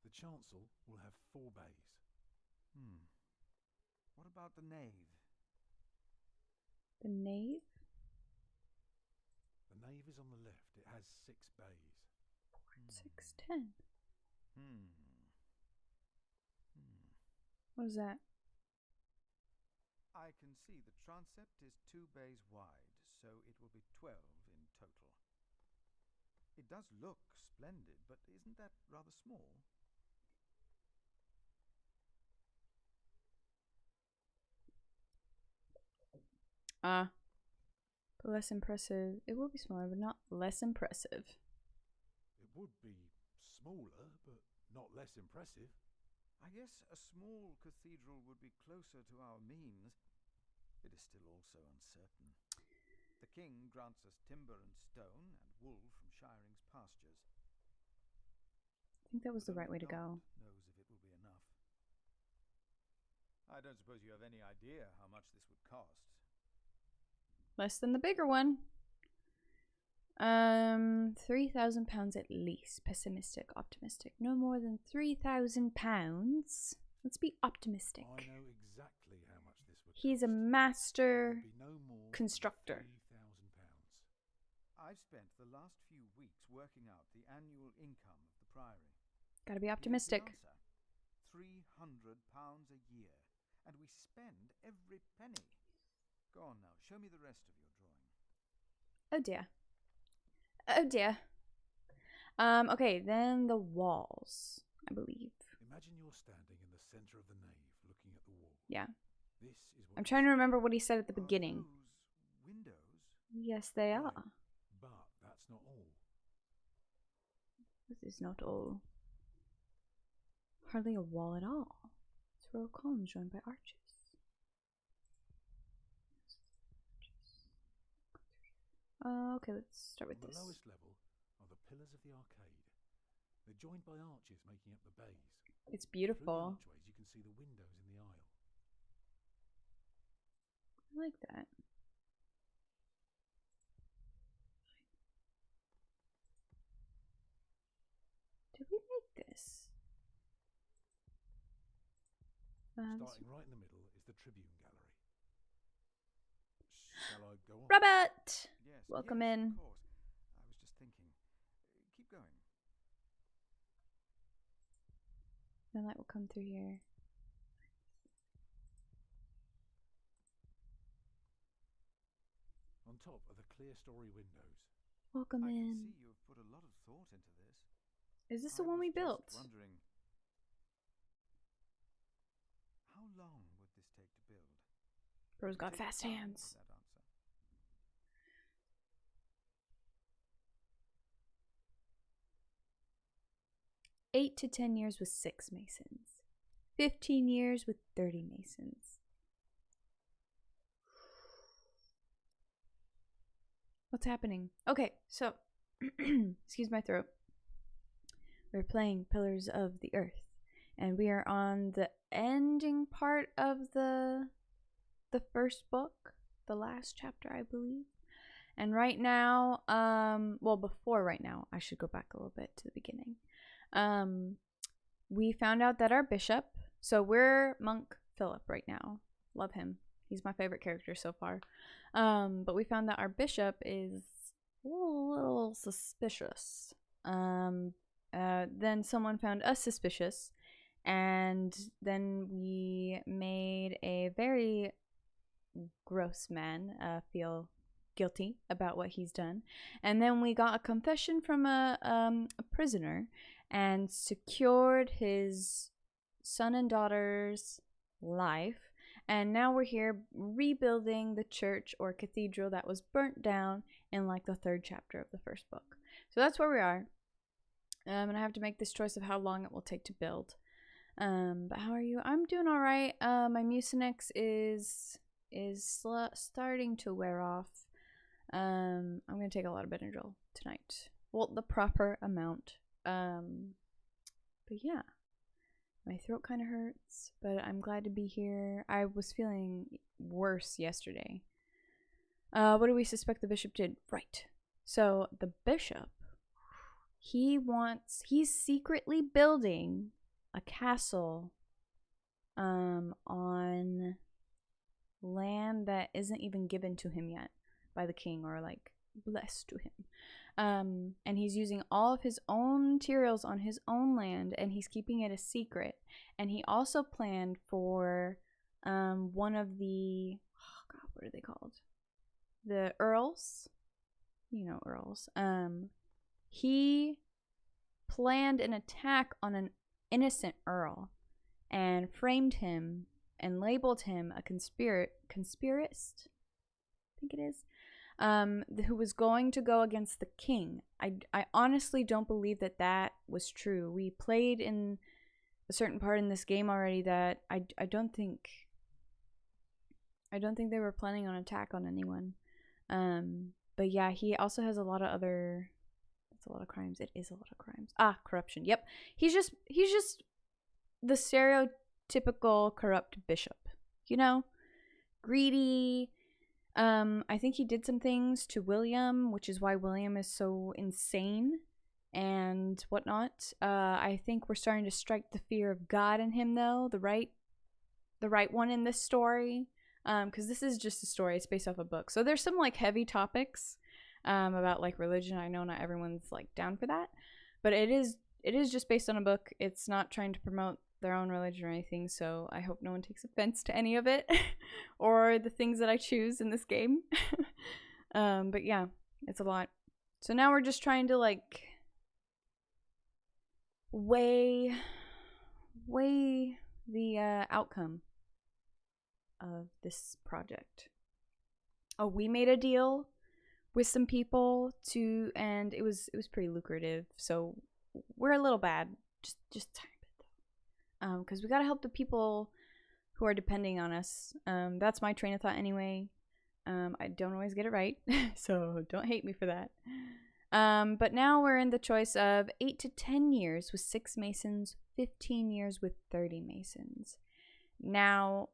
The chancel will have 4 bays.
What about the nave?
The nave?
The nave is on the left. It has 6 bays.
610.
Hmm.
What is that?
I can see the transept is 2 bays wide, so it will be 12 in total. It does look splendid, but isn't that rather small?
But less impressive. It will be smaller, but not less impressive.
It would be smaller, but not less impressive.
I guess a small cathedral would be closer to our means. It is still also uncertain. The king grants us timber and stone and wool from Shiring's pastures.
I think that was the
But
right
only
way to go.
God knows if it will be enough. I don't suppose you have any idea how much this would cost.
Less than the bigger one. £3,000 at least. Pessimistic, optimistic. No more than £3,000. Let's be optimistic.
I know exactly how much this would
He's a
cost.
master
It'd be no more than
constructor.
£3,000.
I've spent the last few weeks working out the annual income of the priory.
Gotta be
Here's the
optimistic.
answer. £300 a year. And we spend every penny. Go on now, show me the rest of your drawing.
Oh dear. Oh dear. Okay, then the walls, I believe.
Imagine you're standing in the centre of the nave, looking at the wall.
Yeah.
This is what
I'm trying to remember what he said at the
Are
beginning.
those windows?
Yes, they
Right,
are.
But that's not all.
This is not all. Hardly a wall at all. It's a row of columns joined by arches. Okay, let's start with
On the
this.
lowest level are the pillars of the arcade. They're joined by arches making up the bays.
It's
Through the
beautiful.
archways you can see the windows in the aisle.
I like that. Did we make this?
Starting right in the middle is the Tribune Gallery. Shall I go on?
Robert!
Yes,
Welcome
yes,
in.
Of course. I was just thinking. Keep going.
No light will come through here.
On top are the clear story windows.
Welcome
I can
in.
see you've put a lot of thought into this.
Is this the
I
one we
was just
built?
Wondering, how long would this take to build?
Bro's
Would it
got
take
fast
time
hands.
for that answer?
Eight to 10 years with 6 masons. 15 years with 30 masons. What's happening? Okay, so, excuse my throat. We're playing Pillars of the Earth, and we are on the ending part of the first book, the last chapter, I believe. And right now, well, before right now, I should go back a little bit to the beginning. We found out that our bishop, so we're Monk Philip right now. Love him. He's my favorite character so far. But we found that our bishop is a little suspicious. Then someone found us suspicious, and then we made a very gross man feel guilty about what he's done. And then we got a confession from a prisoner and secured his son and daughter's life. And now we're here rebuilding the church or cathedral that was burnt down in like the 3rd chapter of the first book. So that's where we are. And I have to make this choice of how long it will take to build. But how are you? I'm doing all right. My Mucinex is starting to wear off. I'm gonna take a lot of Benadryl tonight. Well, the proper amount. But yeah. My throat kind of hurts, but I'm glad to be here. I was feeling worse yesterday. What do we suspect the bishop did? Right. So the bishop, he's secretly building a castle on land that isn't even given to him yet by the king or like blessed to him. And he's using all of his own materials on his own land, and he's keeping it a secret. And he also planned for one of the, oh god, what are they called? The earls. You know, earls. He planned an attack on an innocent earl and framed him and labeled him a conspirist, I think it is. Who was going to go against the king. I honestly don't believe that was true. We played in a certain part in this game already that I don't think they were planning on attack on anyone. But yeah, he also has a lot of other. It's a lot of crimes. It is a lot of crimes. Corruption. Yep. He's just the stereotypical corrupt bishop. You know, greedy. I think he did some things to William, which is why William is so insane and whatnot. I think we're starting to strike the fear of God in him, though, the right one in this story. Because this is just a story. It's based off a book. So there's some like heavy topics about like religion. I know not everyone's like down for that, but it is just based on a book. It's not trying to promote their own religion or anything, so I hope no one takes offense to any of it or the things that I choose in this game. But yeah, it's a lot. So now we're just trying to like weigh the outcome of this project. Oh, we made a deal with some people and it was pretty lucrative, so we're a little bad, just tiny bit though, because we gotta help the people who are depending on us. That's my train of thought anyway. I don't always get it right, so don't hate me for that. But now we're in the choice of 8 to 10 years with 6 masons, 15 years with 30 masons. Now,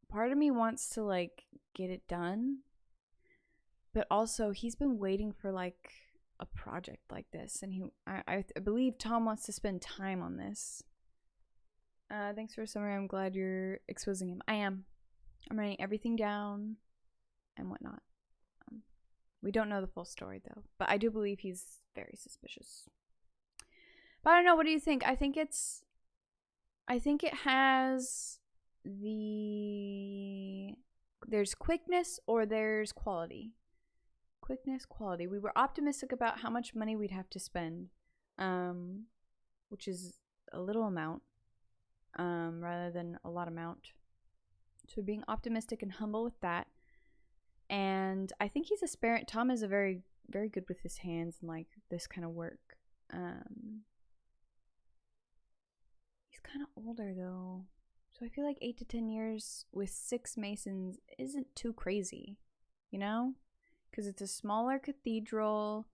part of me wants to like get it done, but also he's been waiting for like a project like this, and I believe Tom wants to spend time on this. Thanks for the summary. I'm glad you're exposing him. I am. I'm writing everything down and whatnot. We don't know the full story though, but I do believe he's very suspicious. But I don't know. What do you think? I think it has there's quickness or there's quality. Quickness, quality. We were optimistic about how much money we'd have to spend, which is a little amount, rather than a lot amount. So being optimistic and humble with that. And I think he's a sparing. Tom is a very, very good with his hands and like this kind of work. He's kind of older though. So I feel like 8 to 10 years with 6 Masons isn't too crazy, you know? Because it's a smaller cathedral.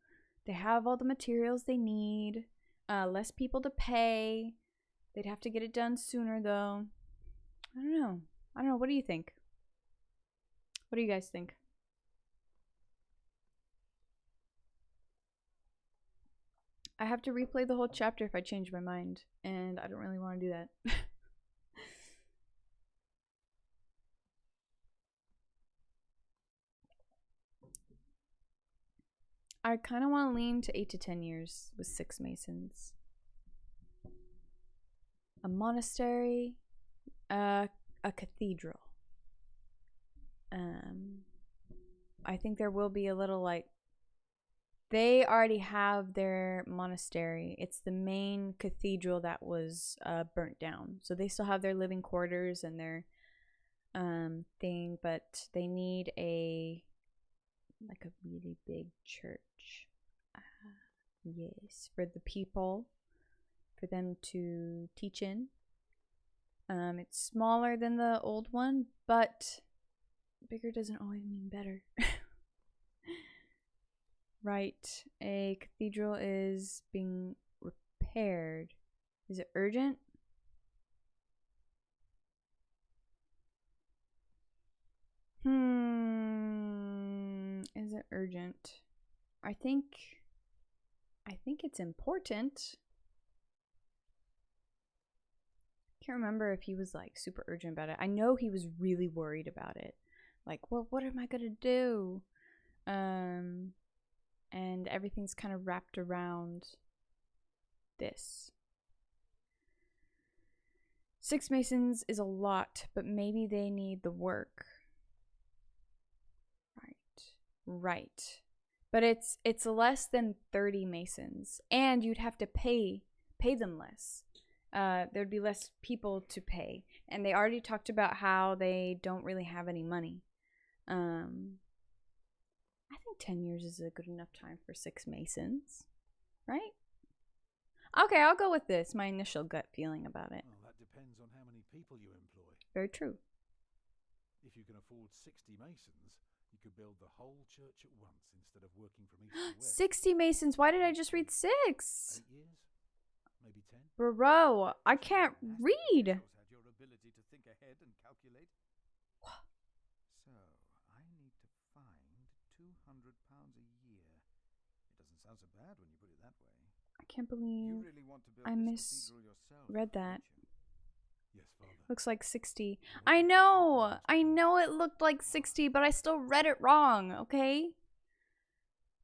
They have all the materials they need. Less people to pay. They'd have to get it done sooner though. I don't know. What do you think? What do you guys think? I have to replay the whole chapter if I change my mind, and I don't really want to do that. I kind of want to lean to 8 to 10 years with 6 Masons. A monastery, a cathedral. I think there will be a little like, they already have their monastery. It's the main cathedral that was burnt down. So they still have their living quarters and their thing, but they need a really big church. Yes, for the people, for them to teach in. It's smaller than the old one, but bigger doesn't always mean better. Right, a cathedral is being repaired. Is it urgent? Is it urgent? I think it's important. Can't remember if he was like super urgent about it. I know he was really worried about it. Like, well, what am I gonna do? And everything's kind of wrapped around this. 6 Masons is a lot, but maybe they need the work. Right. But it's less than 30 Masons, and you'd have to pay them less. There'd be less people to pay, and they already talked about how they don't really have any money. I think 10 years is a good enough time for 6 Masons, right? Okay, I'll go with this. My initial gut feeling about it.
Well, that depends on how many people you employ.
Very true.
If you can afford 60 Masons, you could build the whole church at once instead of working from east to west.
60 Masons. Why did I just read 6?
8 years? Maybe 10?
Bro, I can't read.
Had your ability to think ahead and calculate. So, I need to find £200 a year. It doesn't sound so bad when you put it that way.
I can't believe
You really want to build
I
this cathedral yourself,
misread that.
Yes, Father.
Looks like 60. I know it looked like 60, but I still read it wrong, okay?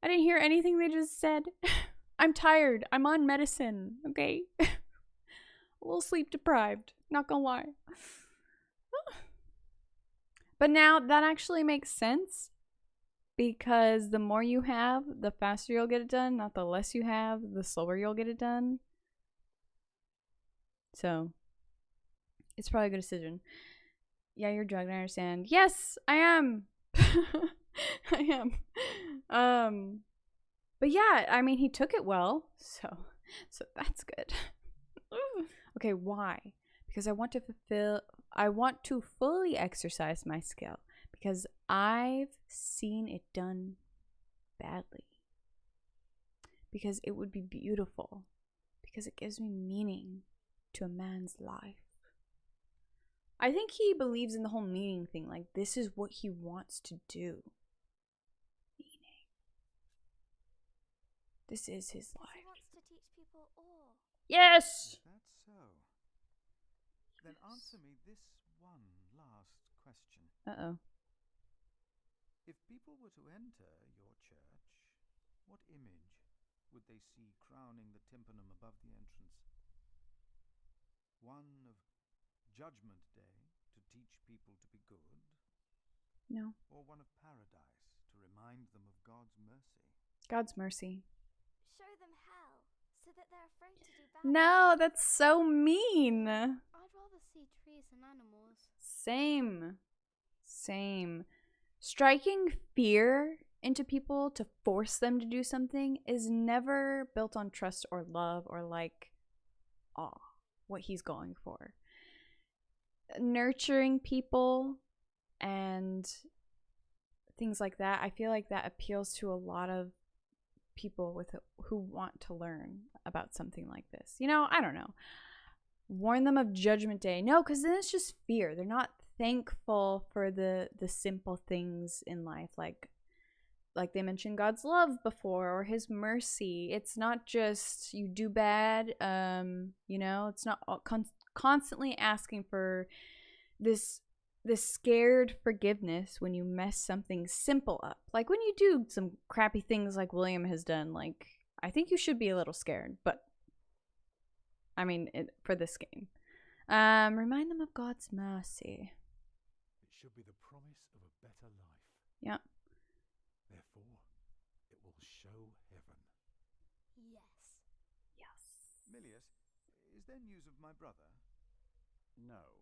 I didn't hear anything they just said. I'm tired. I'm on medicine, okay? A little sleep deprived, not gonna lie. But now that actually makes sense, because the more you have, the faster you'll get it done. Not the less you have, the slower you'll get it done. So it's probably a good decision. Yeah, you're drugged, I understand. Yes, I am. I am. But yeah, I mean, he took it well, so that's good. Okay, why? Because I want to fully exercise my skill, because I've seen it done badly. Because it would be beautiful. Because it gives me meaning to a man's life. I think he believes in the whole meaning thing. Like, this is what he wants to do. Meaning. This is his life.
He wants to teach people all.
Yes!
Is that so? Then answer me this one last question.
Uh-oh.
If people were to enter your church, what image would they see crowning the tympanum above the entrance? One of Judgment Day to teach people to be good?
No.
Or one of paradise to remind them of God's mercy?
God's mercy.
Show them hell so that they're afraid to do bad.
No, that's so mean.
I'd rather see trees and animals.
Same. Striking fear into people to force them to do something is never built on trust or love or like awe, what he's going for. Nurturing people and things like that, I feel like that appeals to a lot of people who want to learn about something like this. You know, I don't know. Warn them of Judgment Day. No, because then it's just fear. They're not thankful for the simple things in life, like they mentioned God's love before or his mercy. It's not just you do bad, you know, it's not constantly asking for this scared forgiveness when you mess something simple up. Like when you do some crappy things like William has done, like I think you should be a little scared, but I mean, for this game. Remind them of God's mercy.
It should be the promise of a better life.
Yeah.
Therefore, it will show heaven.
Yes.
Milius, is there news of my brother?
No,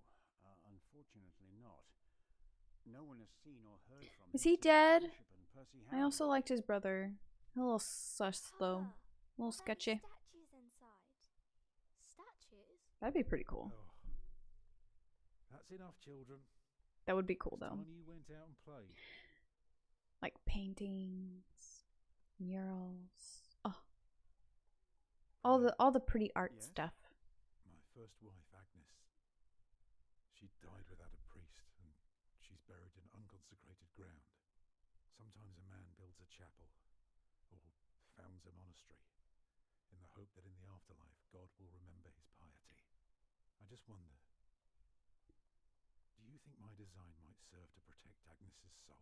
unfortunately not. No one has seen or heard from him.
Is he
since the
dead?
Bishop and Percy
I
Harrow.
also liked his brother. A little sus though. A little sketchy.
Statues inside. Statues?
That'd be pretty cool.
Oh. That's enough, children.
That would be cool
It's
though.
time you went out and played.
Like paintings, murals. Oh. All the pretty art stuff.
My first wife, Agnes. She died without a priest, and she's buried in unconsecrated ground. Sometimes a man builds a chapel, or founds a monastery, in the hope that in the afterlife God will remember his piety. I just wonder, do you think my design might serve to protect Agnes's soul?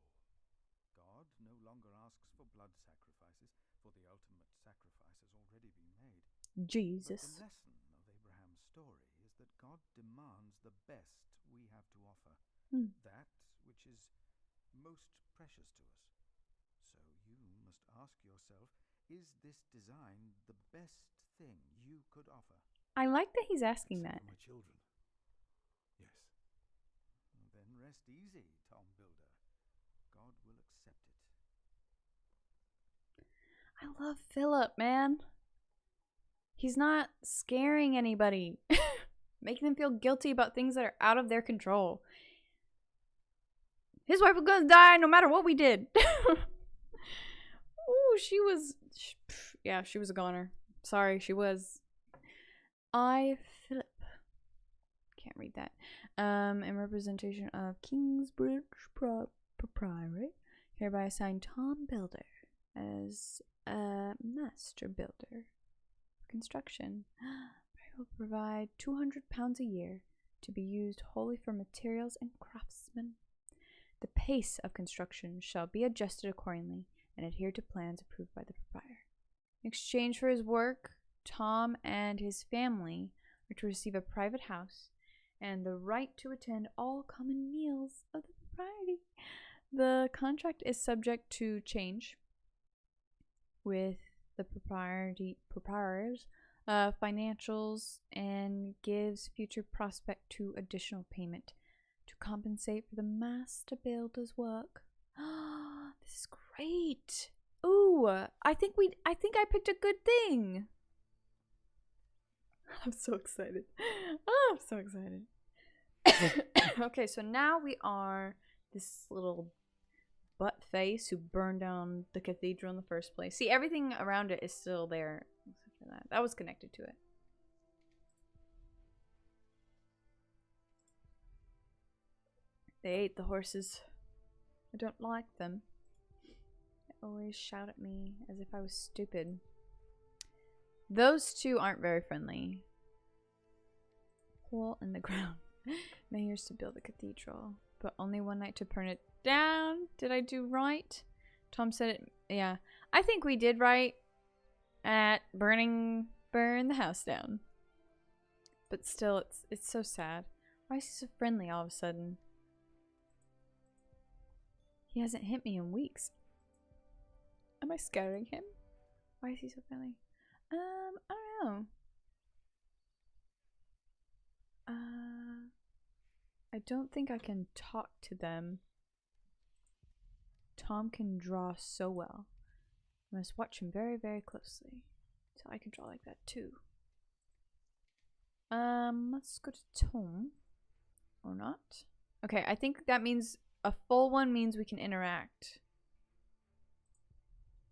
God no longer asks for blood sacrifices, for the ultimate sacrifice has already been made.
Jesus.
But the lesson of Abraham's story is that God demands the best we have to offer, that which is most precious to us. So you must ask yourself, is this design the best thing you could offer?
I like that he's asking that.
For my children. Yes.
Then rest easy, Tom Builder. God will accept it.
I love Philip, man. He's not scaring anybody. Making them feel guilty about things that are out of their control. His wife was gonna die no matter what we did. Ooh, she was a goner. Sorry, she was. Philip. Can't read that. In representation of Kingsbridge Priory, hereby assign Tom Builder as a master builder. Construction. I will provide £200 a year to be used wholly for materials and craftsmen. The pace of construction shall be adjusted accordingly and adhere to plans approved by the proprietor. In exchange for his work, Tom and his family are to receive a private house and the right to attend all common meals of the propriety. The contract is subject to change with the proprietors' financials and gives future prospect to additional payment to compensate for the master builder's work. This is great. Ooh, I think I picked a good thing. I'm so excited. Oh, I'm so excited. Okay, so now we are this little butt face who burned down the cathedral in the first place. See, everything around it is still there except for that. That was connected to it. They ate the horses. I don't like them. They always shout at me as if I was stupid. Those two aren't very friendly. Hole in the ground. Many years to build a cathedral, but only one night to burn it down. Did I do right? Tom said it. Yeah, I think we did right at burn the house down. But still, it's so sad. Why is he so friendly all of a sudden? He hasn't hit me in weeks. Am I scaring him? Why is he so friendly? I don't know. I don't think I can talk to them. Tom can draw so well. I must watch him very, very closely. So I can draw like that too. Let's go to Tom. Or not. Okay, I think that means a full one means we can interact.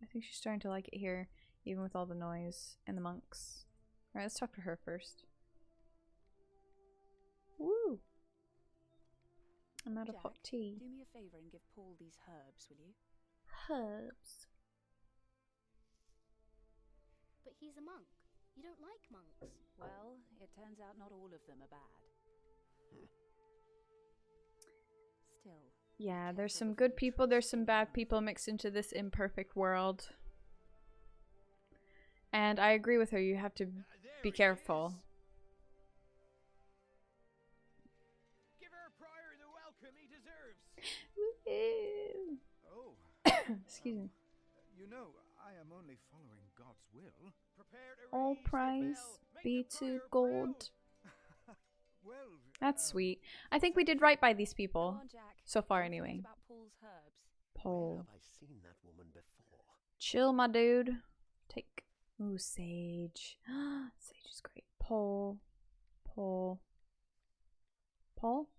I think she's starting to like it here, even with all the noise and the monks. Alright, let's talk to her first. Woo! I'm out of hot tea.
Do me a favor and give Paul these herbs, will you?
Herbs.
But he's a monk. You don't like monks.
Well, it turns out not all of them are bad. Still.
Yeah, there's some good people, there's some bad people mixed into this imperfect world. And I agree with her, you have to be careful.
Give our prior the welcome he deserves.
Oh.
Excuse me.
You know, I am only following God's will.
All praise be to God.
Well,
that's sweet. I think we did right by these people.
Go on, Jack.
So far, anyway.
About Paul's herbs.
Paul.
Where have I seen that woman before?
Chill, my dude. Take. Ooh, sage. Sage is great. Paul. Paul. Paul?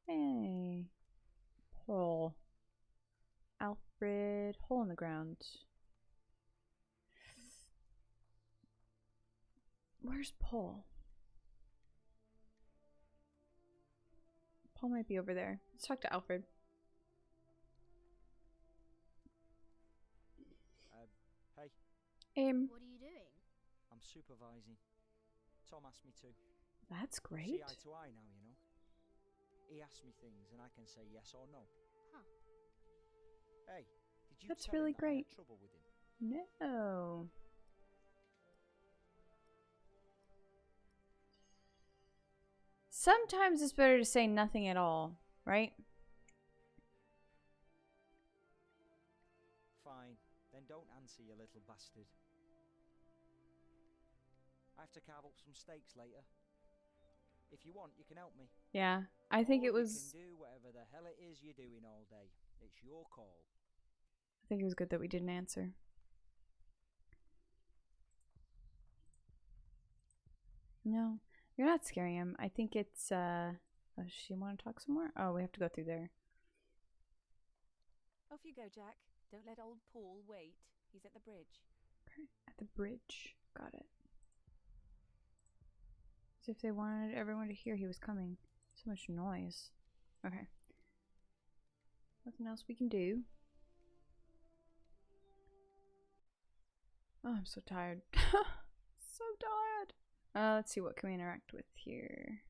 Hey. Paul. Alfred. Hole in the ground. Where's Paul? Paul might be over there. Let's talk to Alfred.
Hey.
What are you doing?
I'm supervising. Tom asked me to.
That's great.
See eye to eye now, you know. He asks me things and I can say yes or no.
Huh.
Hey, did you
That's
tell
really
him that I had
great.
trouble with him?
No. Sometimes it's better to say nothing at all, right?
Fine, then don't answer, you little bastard. I have to carve up some steaks later. If you want, you can help me.
Yeah, I think
Or
it was.
You can do whatever the hell it is you're doing all day. It's your call.
I think it was good that we didn't answer. No, you're not scaring him. I think it's. Does she want to talk some more? Oh, we have to go through there.
Off you go, Jack. Don't let old Paul wait. He's at the bridge.
Okay, at the bridge. Got it. As if they wanted everyone to hear he was coming. So much noise. Okay. Nothing else we can do. Oh, I'm so tired. So tired. Let's see, what can we interact with here?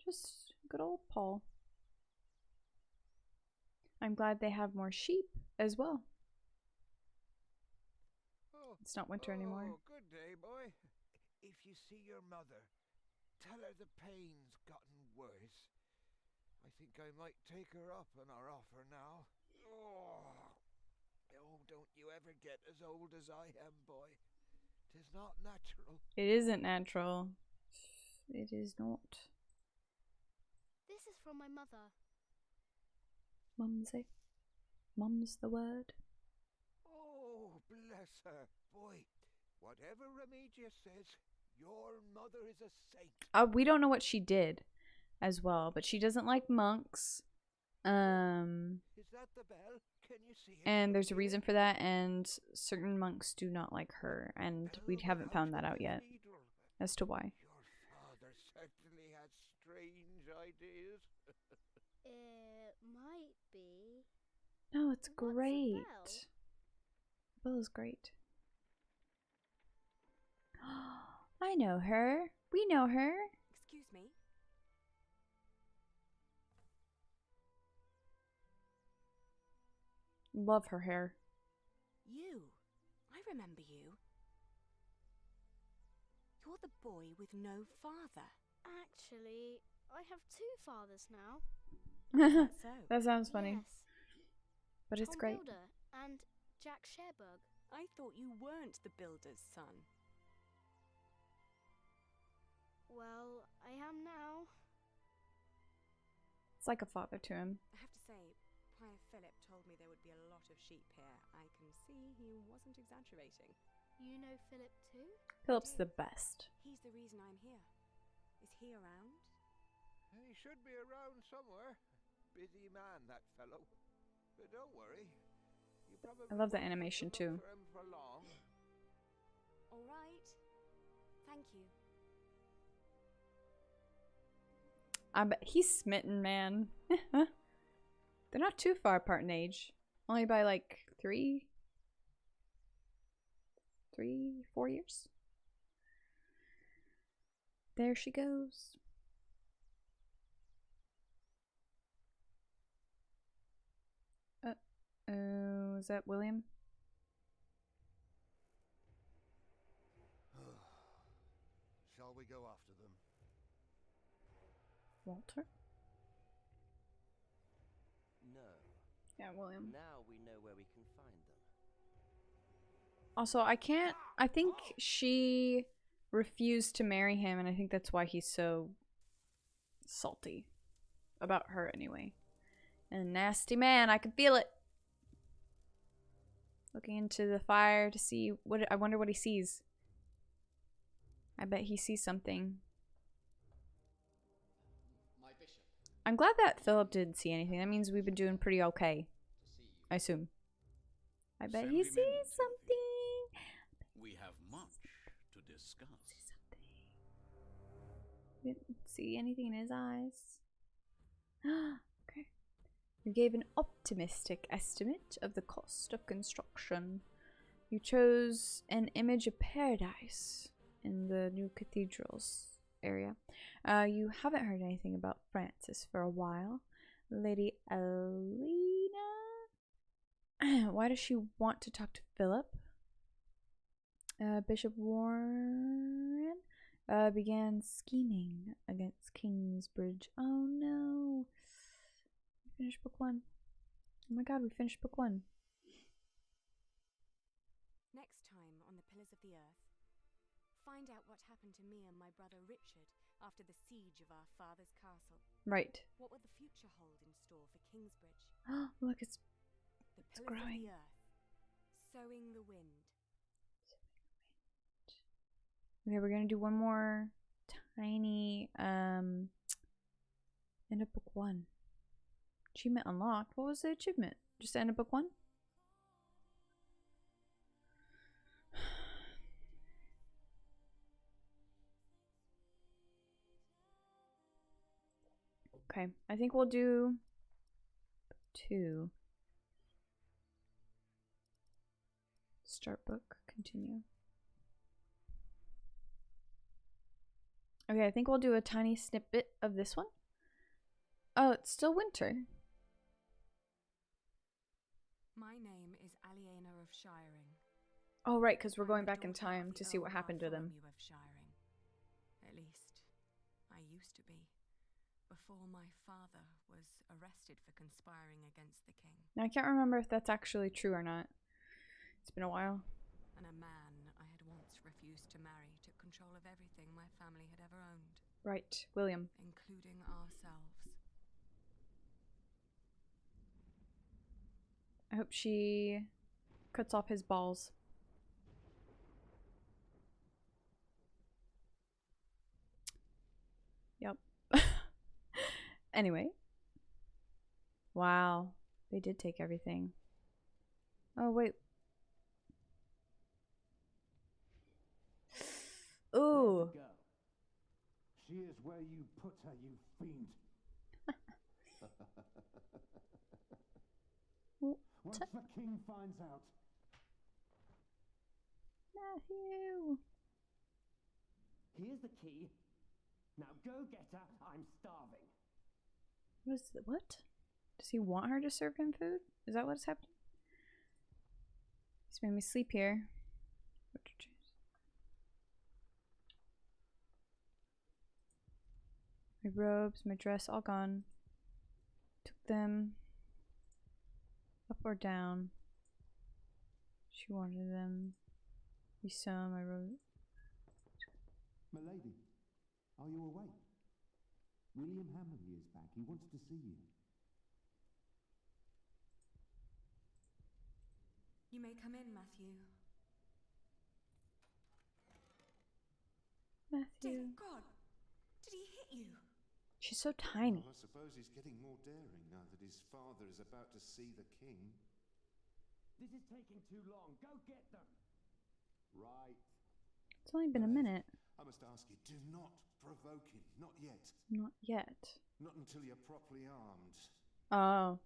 Just good old Paul. I'm glad they have more sheep as well. It's not winter anymore.
Oh, good day, boy. If you see your mother, tell her the pain's gotten worse. I think I might take her up on our offer now. Oh, don't you ever get as old as I am, boy. 'Tis not natural.
It isn't natural. It is not.
This is from my mother.
Mumsy. Mum's the word.
Oh, bless her. Boy, whatever Remedius says, your mother is a saint.
We don't know what she did as well, but she doesn't like monks.
Is that the bell? Can you see it?
And there's a reason for that, and certain monks do not like her, and we haven't found that out yet as to why.
Your father certainly had strange ideas.
It might be.
No, it's great.
bell?
The bell is great. I know her. We know her.
Excuse me.
Love her hair.
You. I remember you. You're the boy with no father.
Actually, I have 2 fathers now.
Is that so?
That sounds funny.
Yes.
But it's
Tom
great.
Builder and Jack Sherbug.
I thought you weren't the builder's son.
Well, I am now.
It's like a father to him.
I have to say, Prior Philip told me there would be a lot of sheep here. I can see he wasn't exaggerating.
You know Philip too?
Philip's the best.
He's the reason I'm here. Is he around?
He should be around somewhere. Busy man, that fellow. But don't worry. You probably
I love the
won't have to
animation
look
too.
for him for long.
All right. Thank you.
I bet he's smitten, man. They're not too far apart in age. Only by like 3, 4 years. There she goes. Oh, is that William?
Shall we go after them?
Walter?
No.
Yeah, William.
Now we know where we can find them.
Also, I think she refused to marry him, and I think that's why he's so salty about her anyway. And a nasty man, I can feel it. Looking into the fire to see what, I wonder what he sees. I bet he sees something.
My bishop.
I'm glad that Philip didn't see anything. That means we've been doing pretty okay. I assume. I bet he sees something.
We have much to discuss.
Didn't see anything in his eyes. Okay. You gave an optimistic estimate of the cost of construction. You chose an image of paradise in the new cathedrals area. You haven't heard anything about Francis for a while. Lady Alina? Why does she want to talk to Philip? Bishop Warren began scheming against Kingsbridge. Oh no. We finished book 1. Oh my god, we finished book 1.
Next time on the Pillars of the Earth, find out what happened to me and my brother Richard after the siege of our father's castle.
Right.
What will the future hold in store for Kingsbridge?
Look, it's
Pillars
growing.
of the Earth, sowing the wind.
Okay, we're gonna do one more tiny end of book 1. Achievement unlocked. What was the achievement? Just end of book 1? Okay, I think we'll do 2. Start book, continue. Okay, I think we'll do a tiny snippet of this one. Oh, it's still winter.
My name is Aliena of Shiring.
Oh, right, because we're going back in time to see what happened to them.
Bartholomew of Shiring. At least, I used to be. Before my father was arrested for conspiring against the king.
Now, I can't remember if that's actually true or not. It's been a while.
And a man I had once refused to marry took control of everything my family had ever owned.
Right, William.
Including ourselves.
I hope she cuts off his balls. Yep. Anyway. Wow. They did take everything. Oh, wait. Ooh.
She is where you put her, you fiend. Once the king finds out.
Matthew.
Here's the key. Now go get her. I'm starving.
What? Does he want her to serve him food? Is that what's happening? He's made me sleep here. My robes, my dress, all gone. Took them up or down. She wanted them. You saw my robe.
Milady, are you awake? William Hammerly is back. He wants to see you.
You may come in, Matthew. Dear God, did he hit you?
She's so tiny.
Well, I suppose he's getting more daring now that his father is about to see the king.
This is taking too long. Go get them.
Right.
It's only been a minute.
I must ask you, do not provoke him. Not yet.
Not yet.
Not until you're properly armed.
Oh.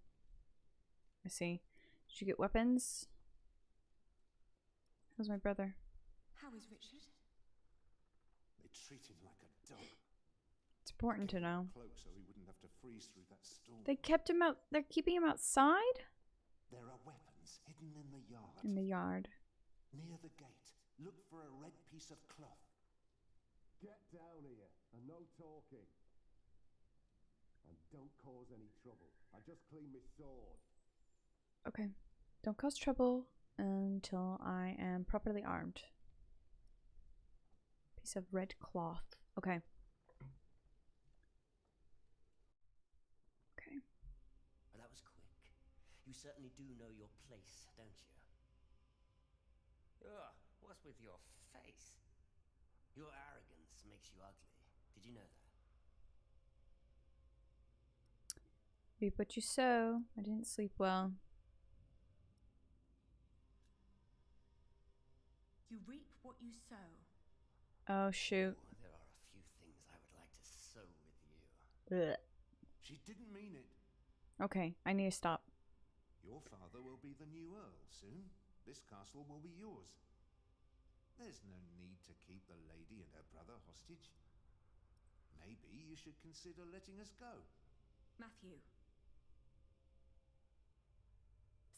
I see. Did you get weapons? How's my brother?
How is Richard?
They treat him like a dog.
It's important to know.
Cloak so he wouldn't have to freeze through that storm.
They kept him out. They're keeping him outside?
There are weapons hidden in the yard.
In the yard.
Near the gate. Look for a red piece of cloth. Get down here and no talking. And don't cause any trouble. I just cleaned my sword.
Okay. Don't cause trouble until I am properly armed. Piece of red cloth. Okay. Okay.
Well, that was quick. You certainly do know your place, don't you? Ugh, what's with your face? Your arrogance makes you ugly. Did you know that?
Reap what you sow. I didn't sleep well.
You reap what you sow.
Oh, shoot.
Oh, there are a few things I would like to sow with you.
Ugh.
She didn't mean it.
Okay, I need to stop.
Your father will be the new earl soon. This castle will be yours. There's no need to keep the lady and her brother hostage. Maybe you should consider letting us go.
Matthew.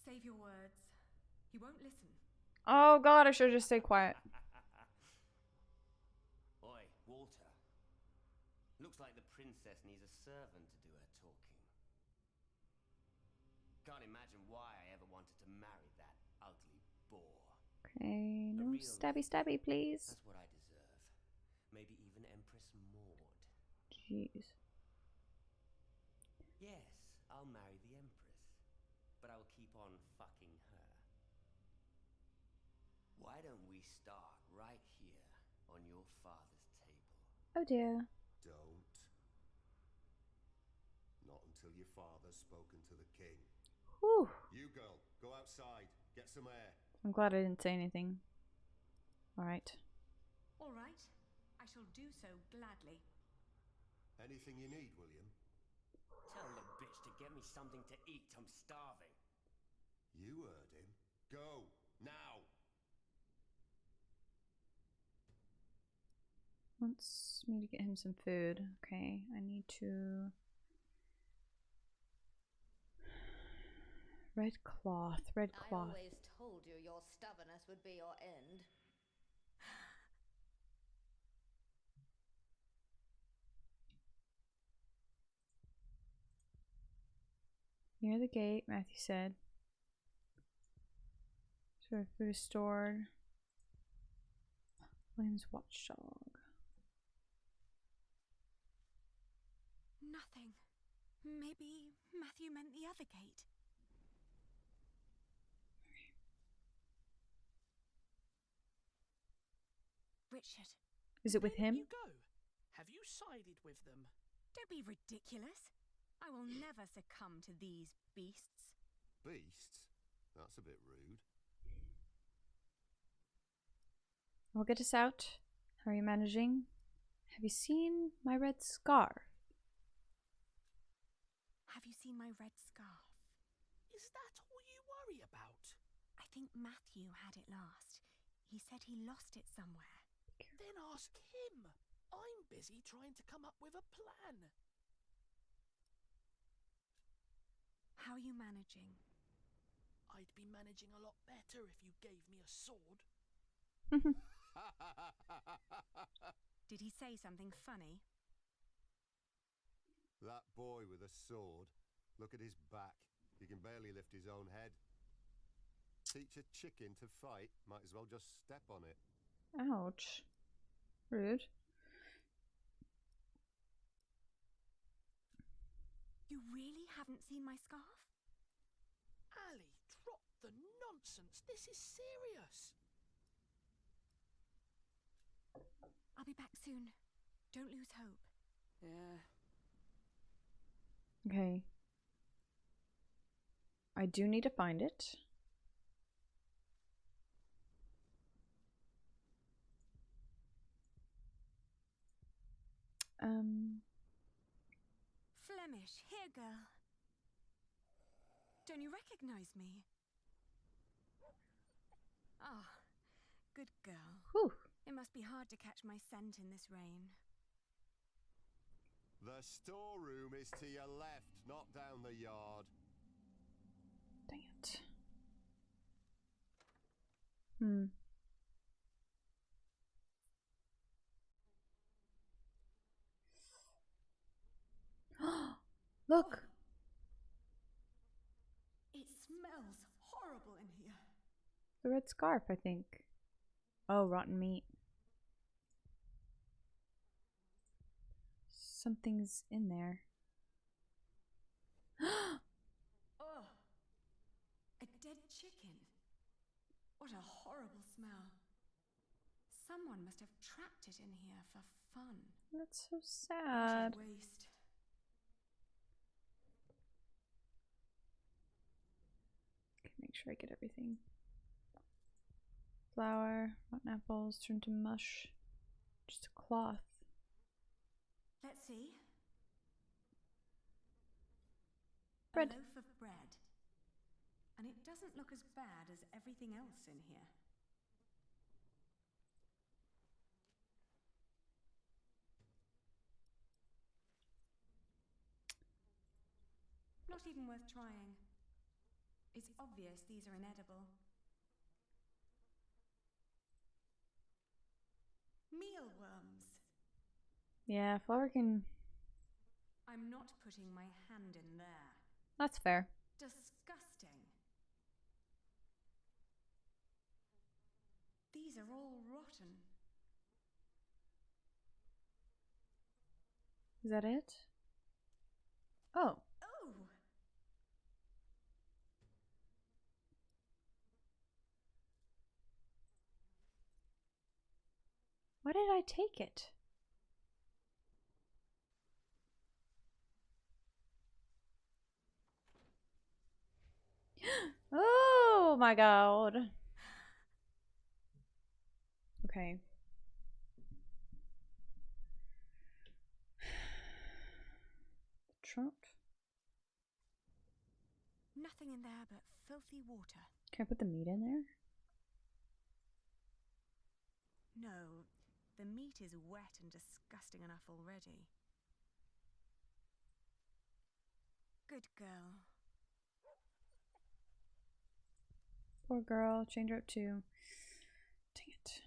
Save your words. He won't listen.
Oh god, I should just stay quiet.
Oi, Walter. Looks like the princess needs a servant to do her talking. Can't imagine why I ever wanted to marry that ugly boar.
Okay, no stabby stabby, please.
That's what I deserve. Maybe even Empress Maud.
Jeez.
Yes, I'll marry the Empress. But I will keep on fucking her. Why don't we start right here on your father's table?
Oh dear.
Don't. Not until your father's spoken to the king.
Whew.
You girl, go outside. Get some air.
I'm glad I didn't say anything. Alright.
All right. I shall do so gladly.
Anything you need, William?
Tell the bitch to get me something to eat. I'm starving.
You heard him. Go, now!
Wants me to get him some food. Okay, I need to... Red cloth, red cloth.
I always told you your stubbornness would be your end.
Near the gate, Matthew said. So our food is stored. William's watchdog.
Nothing. Maybe Matthew meant the other gate. Richard.
Is it with him?
You go. Have you sided with them?
Don't be ridiculous. I will never succumb to these beasts.
Beasts? That's a bit rude.
I'll get us out. How are you managing? Have you seen my red scarf?
Have you seen my red scarf?
Is that all you worry about?
I think Matthew had it last. He said he lost it somewhere.
Then ask him. I'm busy trying to come up with a plan.
How are you managing?
I'd be managing a lot better if you gave me a sword.
Did he say something funny?
That boy with a sword. Look at his back. He can barely lift his own head. Teach a chicken to fight, might as well just step on it.
Ouch. Rude.
You really haven't seen my scarf?
Ali, drop the nonsense. This is serious.
I'll be back soon. Don't lose hope.
Yeah.
Okay. I do need to find it.
Flemish, here, girl. Don't you recognize me? Ah, good girl.
Whew.
It must be hard to catch my scent in this rain.
The storeroom is to your left, not down the yard.
Dang it. Look!
It smells horrible in here.
The red scarf, I think. Oh, rotten meat. Something's in there.
Oh, a dead chicken. What a horrible smell. Someone must have trapped it in here for fun.
That's so sad.
What a waste.
Okay, make sure I get everything. Flour, rotten apples, turned to mush. Just a cloth.
Let's see.
Bread.
A loaf of bread. And it doesn't look as bad as everything else in here. Not even worth trying. It's obvious these are inedible. Mealworms.
Yeah, flour can...
I'm not putting my hand in there.
That's fair.
Disgusting. These are all rotten.
Is that it? Oh.
Oh!
Why did I take it? Oh my god. Okay. Trump.
Nothing in there but filthy water.
Can I put the meat in there?
No, the meat is wet and disgusting enough already. Good girl.
Poor girl, chained her up too. Dang it.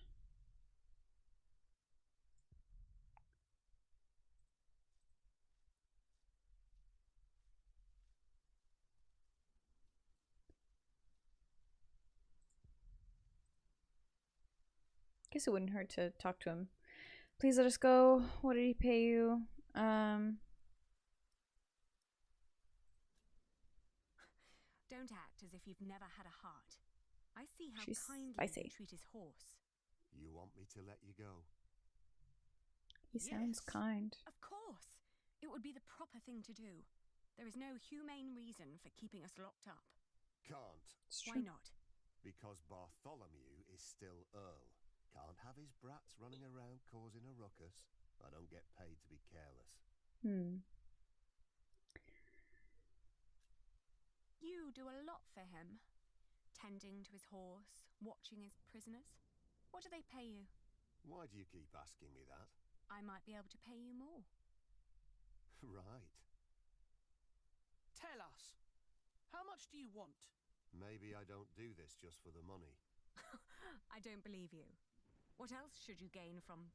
Guess it wouldn't hurt to talk to him. Please let us go. What did he pay you?
Don't act as if you've never had a heart. I see how
She's
kindly
spicy.
you treat his horse.
You want me to let you go?
He sounds kind.
Of course. It would be the proper thing to do. There is no humane reason for keeping us locked up.
Can't.
Why not?
Because Bartholomew is still Earl. Can't have his brats running around causing a ruckus. I don't get paid to be careless.
You do a lot for him. Tending to his horse, watching his prisoners. What do they pay you?
Why do you keep asking me that?
I might be able to pay you more.
Right.
Tell us. How much do you want?
Maybe I don't do this just for the money.
I don't believe you. What else should you gain from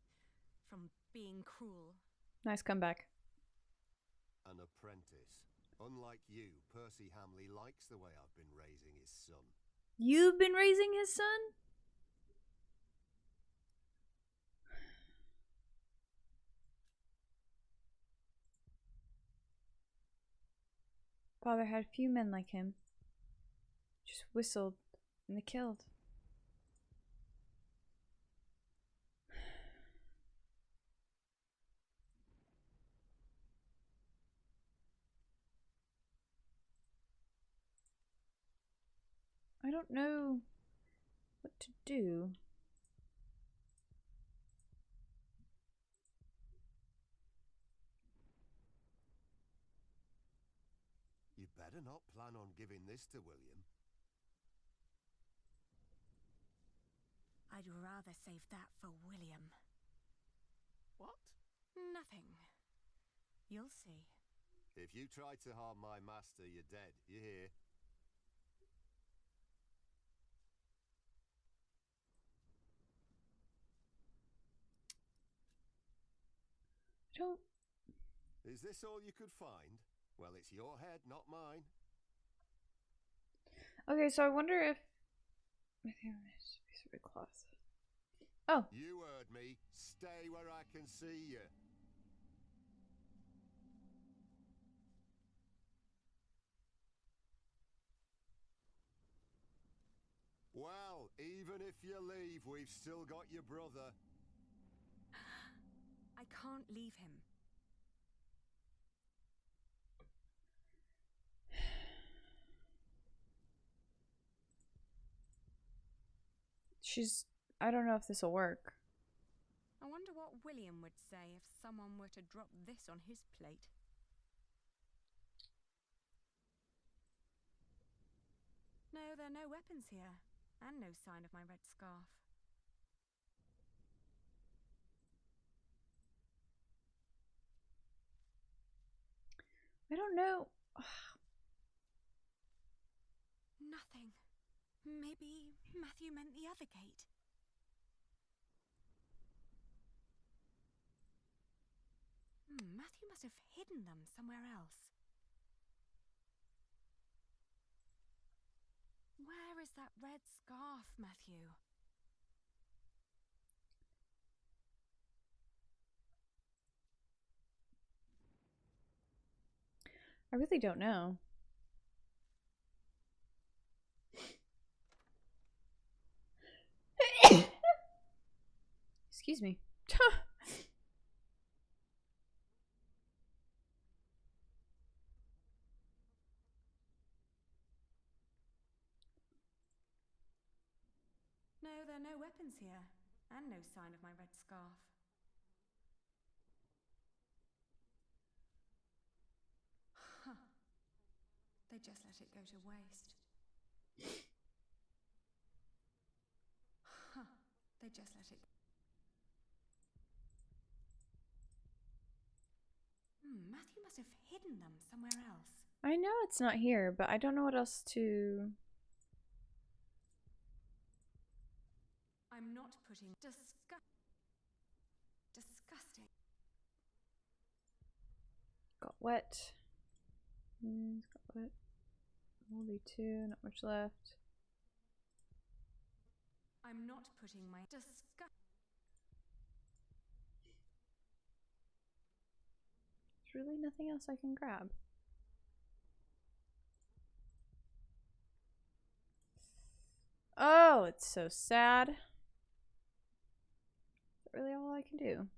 being cruel?
Nice comeback.
An apprentice. Unlike you, Percy Hamley likes the way I've been raising his son.
You've been raising his son? Father had few men like him. Just whistled and they killed. I don't know what to do.
You better not plan on giving this to William.
I'd rather save that for William.
What?
Nothing. You'll see.
If you try to harm my master, you're dead. You hear?
Don't.
Is this all you could find? Well, it's your head, not mine.
Okay, so I wonder if I think I'm gonna piece of red cloth. Oh.
You heard me. Stay where I can see you. Well, even if you leave, we've still got your brother.
I can't leave him.
I don't know if this will work.
I wonder what William would say if someone were to drop this on his plate. No, there are no weapons here, and no sign of my red scarf.
I don't know.
Nothing. Maybe Matthew meant the other gate. Matthew must have hidden them somewhere else. Where is that red scarf, Matthew?
I really don't know. Excuse me.
No, there are no weapons here, and no sign of my red scarf. Huh. They just let it go to waste. Huh. They just let it... Matthew must have hidden them somewhere else.
I know it's not here, but I don't know what else to...
I'm not putting... Disgusting.
Got wet. Got wet. Only 2, not much left.
I'm not putting my...
There's really nothing else I can grab. Oh, it's so sad. Is that really all I can do?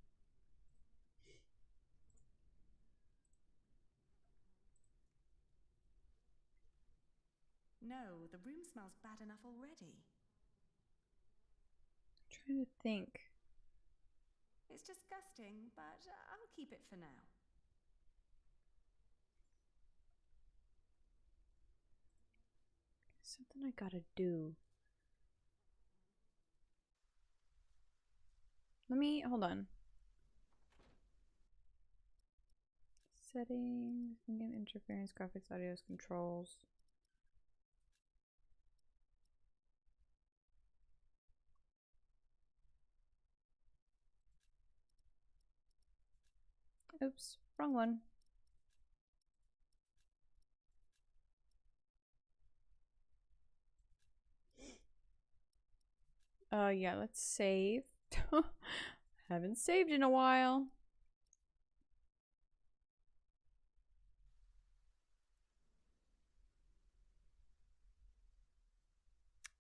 No, the room smells bad enough already.
I'm trying to think.
It's disgusting, but I'll keep it for now.
Something I gotta do. Let me hold on. Settings, in-game interference, graphics, audio, controls. Oops, wrong one. Yeah, let's save. Haven't saved in a while.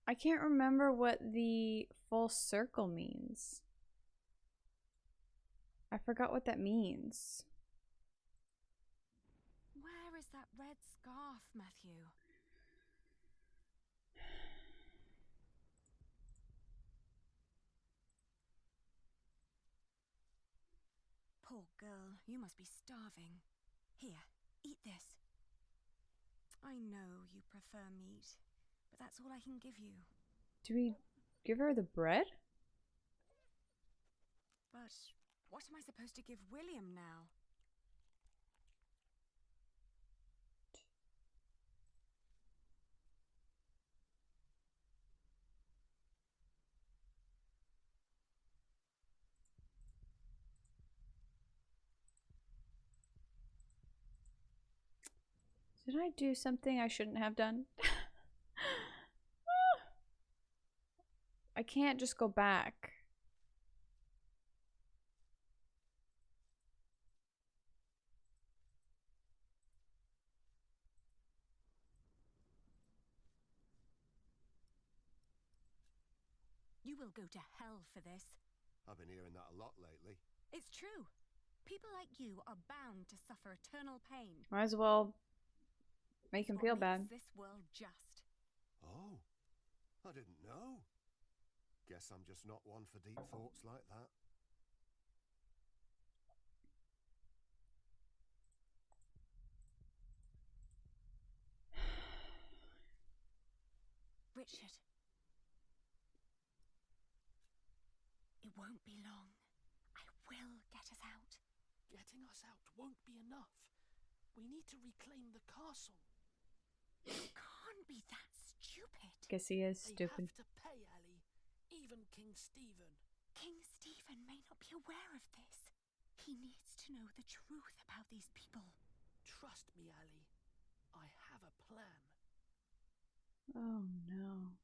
I can't remember what the full circle means. I forgot what that means.
Where is that red scarf, Matthew? Poor girl, you must be starving. Here, eat this. I know you prefer meat, but that's all I can give you.
Do we give her the bread?
But what am I supposed to give William now?
Did I do something I shouldn't have done? I can't just go back.
You will go to hell for this.
I've been hearing that a lot lately.
It's true. People like you are bound to suffer eternal pain.
Might as well make him feel bad.
This world just.
Oh, I didn't know. Guess I'm just not one for deep thoughts like that.
Richard. It won't be long. I will get us out.
Getting us out won't be enough. We need to reclaim the castle.
You can't be that stupid.
Guess he is stupid.
They have to pay, Ellie. Even King Stephen.
King Stephen may not be aware of this. He needs to know the truth about these people.
Trust me, Ellie. I have a plan.
Oh no.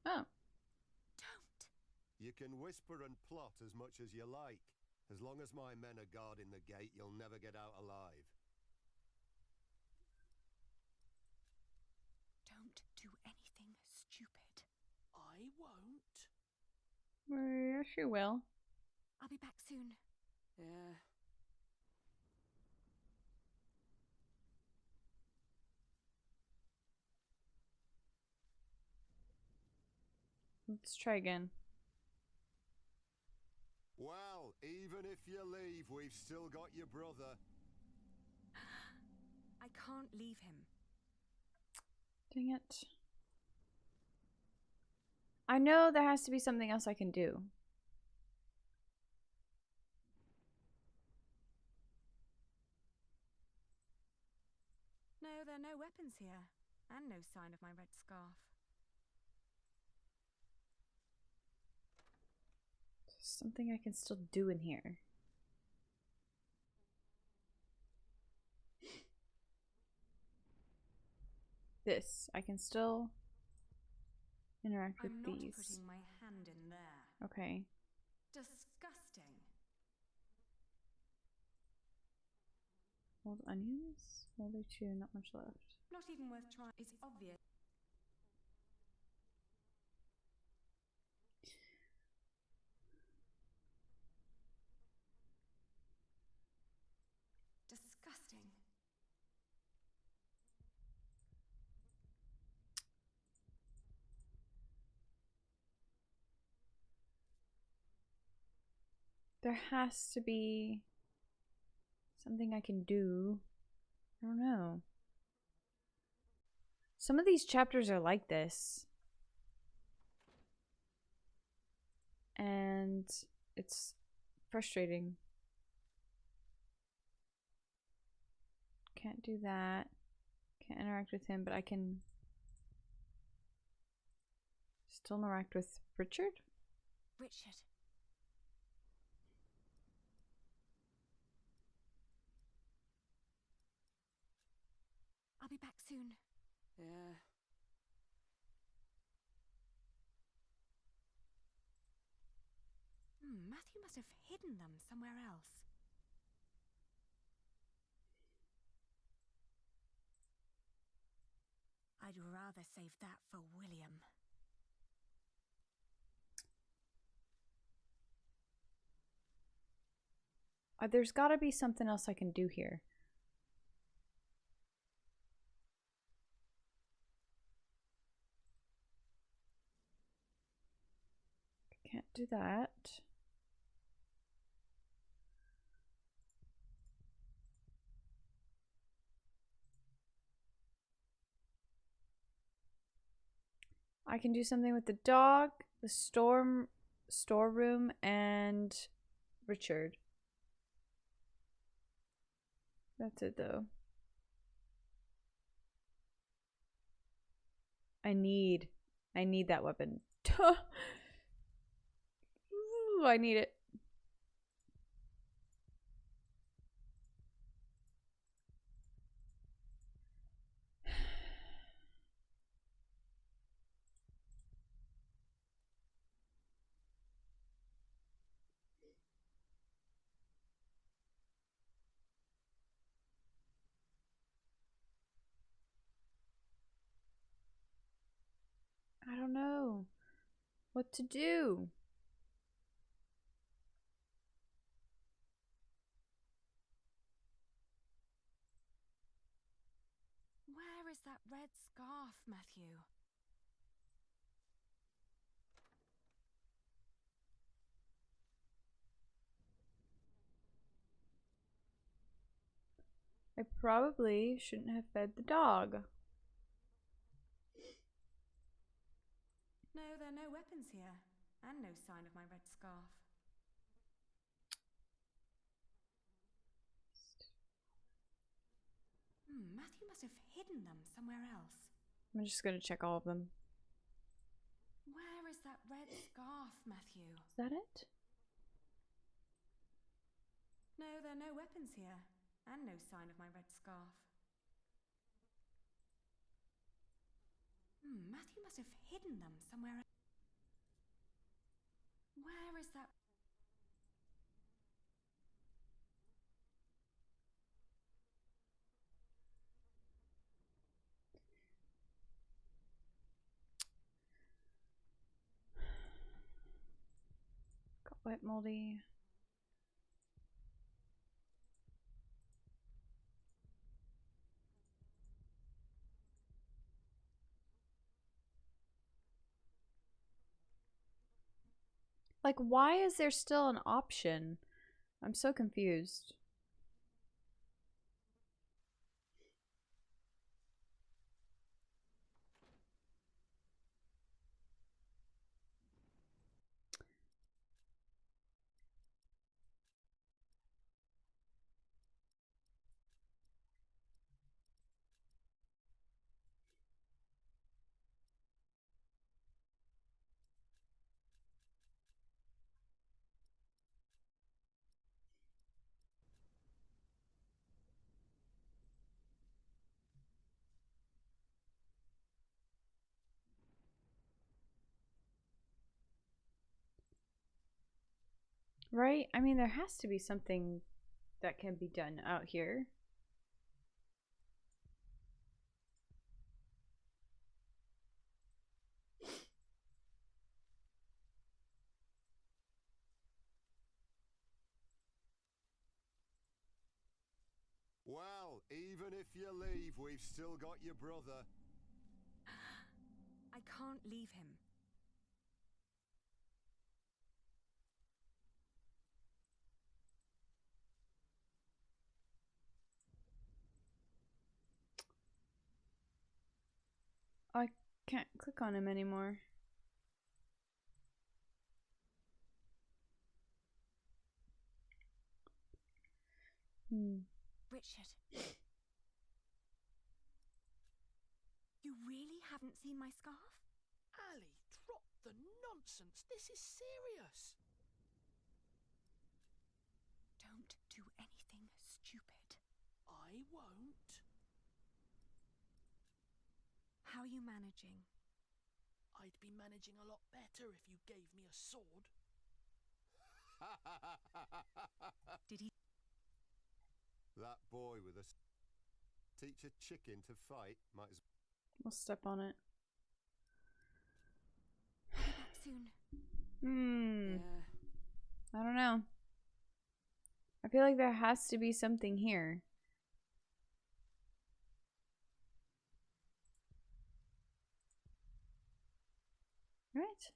Oh.
Don't.
You can whisper and plot as much as you like. As long as my men are guarding the gate, you'll never get out alive.
Don't do anything stupid.
I won't.
Well, yes, you will.
I'll be back soon.
Yeah.
Let's try again.
Well, even if you leave, we've still got your brother.
I can't leave him.
Dang it. I know there has to be something else I can do.
No, there are no weapons here. And no sign of my red scarf.
Something I can still do in here. This. I can still interact with
I'm
these.
not putting my hand in there.
Okay.
Disgusting.
Hold onions. Hold A2, not much left.
Not even worth trying. It's obvious. Disgusting.
There has to be something I can do. I don't know. Some of these chapters are like this. it's frustrating. Can't do that. Can't interact with him, but I can still interact with Richard?
Richard. I'll be back soon.
Yeah.
Matthew must have hidden them somewhere else. I'd rather save that for William.
There's gotta be something else I can do here. Can't do that. I can do something with the dog, the storeroom, and Richard. That's it though. I need that weapon. Ooh, I need it. I don't know what to do.
Where is that red scarf, Matthew?
I probably shouldn't have fed the dog.
No, there are no weapons here, and no sign of my red scarf. Matthew must have hidden them somewhere else.
I'm just gonna check all of them.
Where is that red scarf, Matthew?
Is that it?
No, there are no weapons here, and no sign of my red scarf. Matthew must have hidden them somewhere else. Where is that?
Got wet moldy. Like, why is there still an option? I'm so confused. Right? I mean, there has to be something that can be done out here.
Well, even if you leave, we've still got your brother.
I can't leave him.
I can't click on him anymore.
Richard. You really haven't seen my scarf?
Ali, drop the nonsense. This is serious.
Don't do anything stupid.
I won't.
How are you managing?
I'd be managing a lot better if you gave me a sword.
Did he?
That boy with a teach a chicken to fight might as
We'll step on it.
I'll be back soon.
I don't know. I feel like there has to be something here. Right?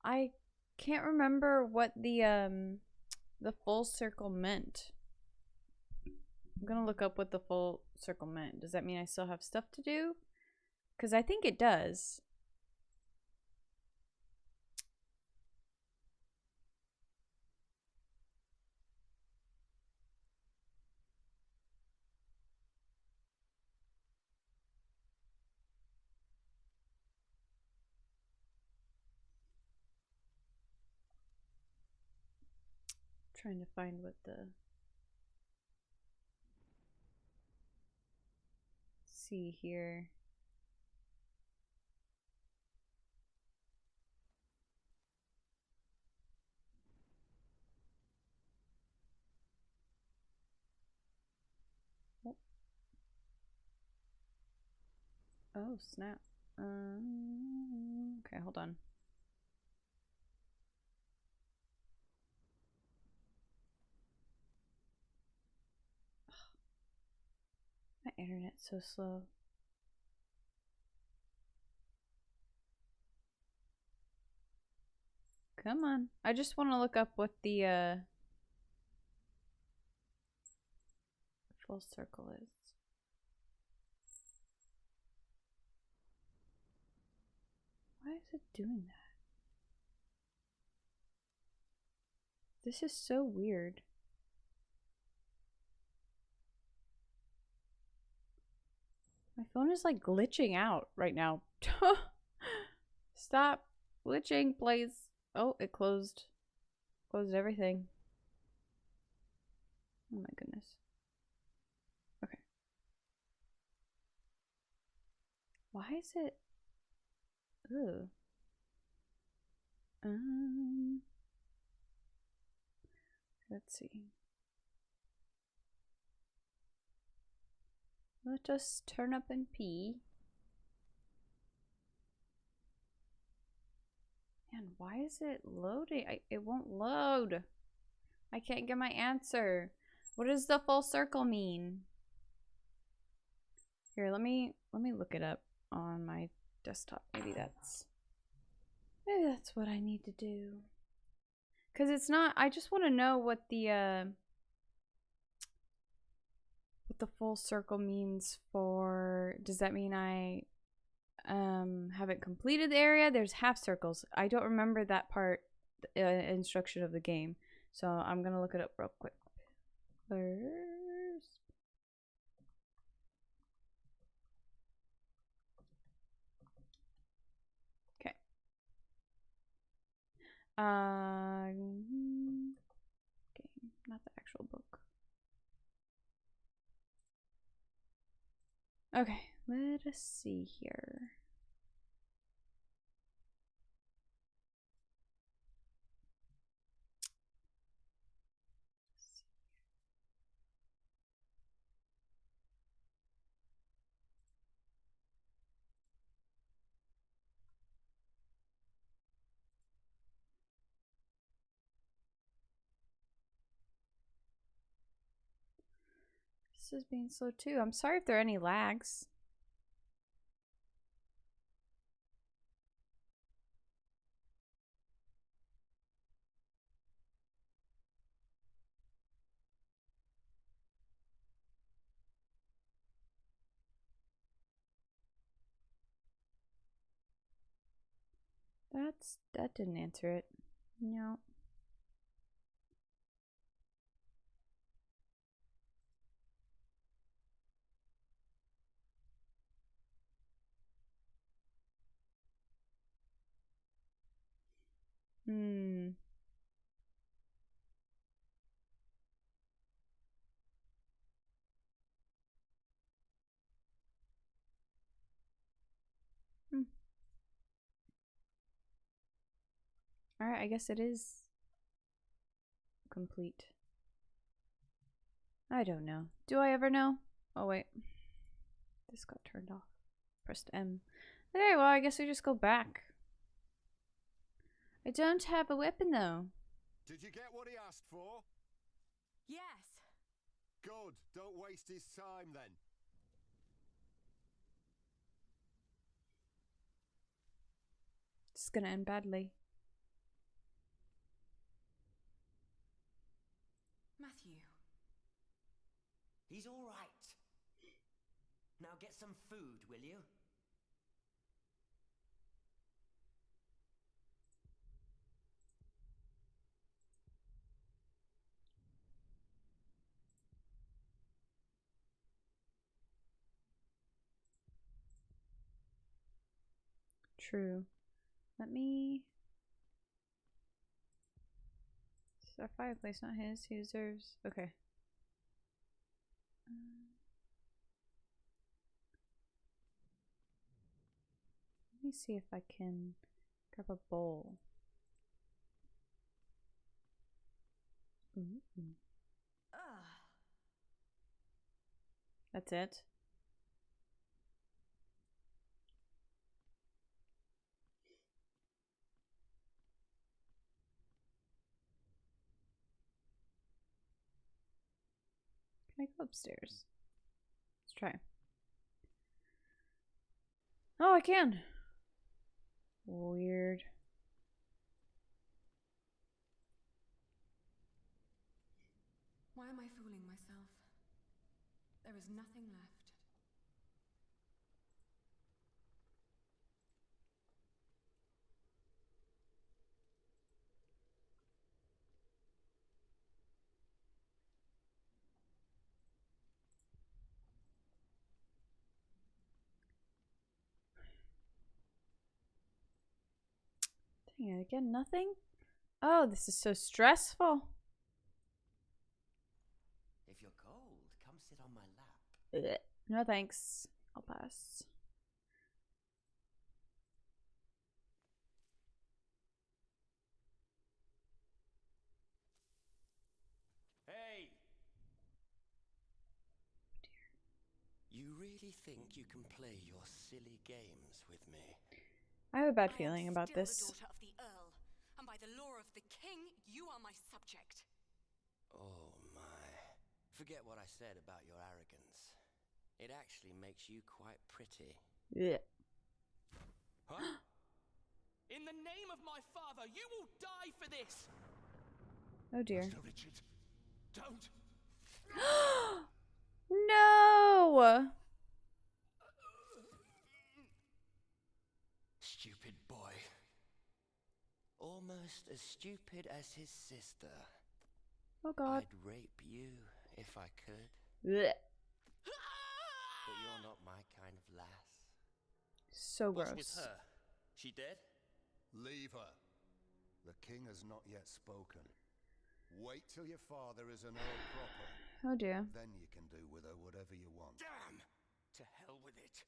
I can't remember what the full circle meant. I'm gonna look up what the full circle meant. Does that mean I still have stuff to do? Because I think it does. Trying to find what the see here. Oh snap. Okay, hold on. My internet's so slow. Come on. I just want to look up what the full circle is. Why is it doing that? This is so weird. My phone is like glitching out right now. Stop glitching, please. Oh, it closed. Closed everything. Oh my goodness. Okay. Why is it? Ugh. Let's see. Let us turn up and pee. Man, why is it loading? It won't load. I can't get my answer. What does the full circle mean? Here, let me look it up on my desktop. Maybe that's what I need to do. Cause it's not. I just want to know what the full circle means for. Does that mean I haven't completed the area? There's half circles. I don't remember that part instruction of the game, so I'm gonna look it up real quick first. Okay. Game, not the actual book. Okay, let us see here. This is being slow too. I'm sorry if there are any lags. That didn't answer it. No. Hmm. Alright, I guess it is complete. I don't know. Do I ever know? Oh, wait. This got turned off. Pressed M. Okay, well, I guess we just go back. I don't have a weapon, though.
Did you get what he asked for?
Yes.
Good. Don't waste his time, then.
This is gonna end badly.
Matthew.
He's all right. Now get some food, will you?
True. Let me... It's our fireplace, not his. He deserves... Okay. Let me see if I can grab a bowl. That's it. Can I go upstairs? Let's try. Oh, I can. Weird.
Why am I fooling myself? There is nothing left.
Dang it, again, nothing? Oh, this is so stressful.
If you're cold, come sit on my lap.
Ugh. No thanks. I'll pass.
Hey! You really think you can play your silly games with me?
I have a bad feeling about
Still
this.
the daughter of the Earl, and by the law of the King, you are my subject.
Oh my. Forget what I said about your arrogance. It actually makes you quite pretty.
Yeah.
Huh? In the name of my father, you will die for this!
Oh dear.
Master Richard, don't!
No!
Stupid boy. Almost as stupid as his sister.
Oh god.
I'd rape you if I could.
Blech.
But you're not my kind of lass.
So
What's
gross.
with her? She dead?
Leave her. The king has not yet spoken. Wait till your father is an earl proper.
Oh dear.
Then you can do with her whatever you want.
Damn! To hell with it.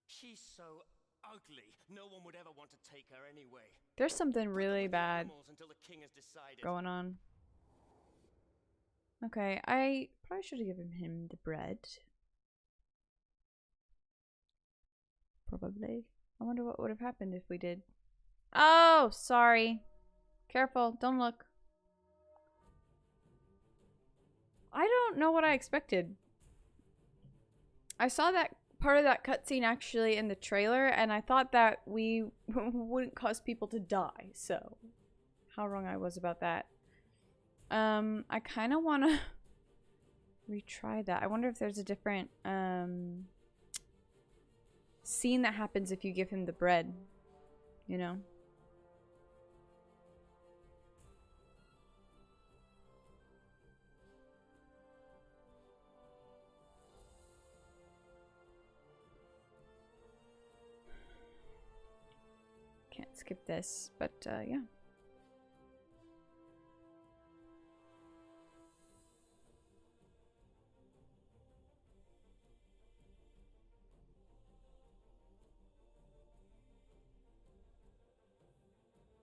She's so ugly. No one would ever want to take her anyway.
There's something really bad
Until the king has decided.
going on. Okay, I probably should have given him the bread. Probably. I wonder what would have happened if we did. Oh, sorry. Careful, don't look. I don't know what I expected. I saw that part of that cutscene actually in the trailer, and I thought that we wouldn't cause people to die, so how wrong I was about that. I kind of want to retry that. I wonder if there's a different scene that happens if you give him the bread, you know? Can't skip this, but yeah.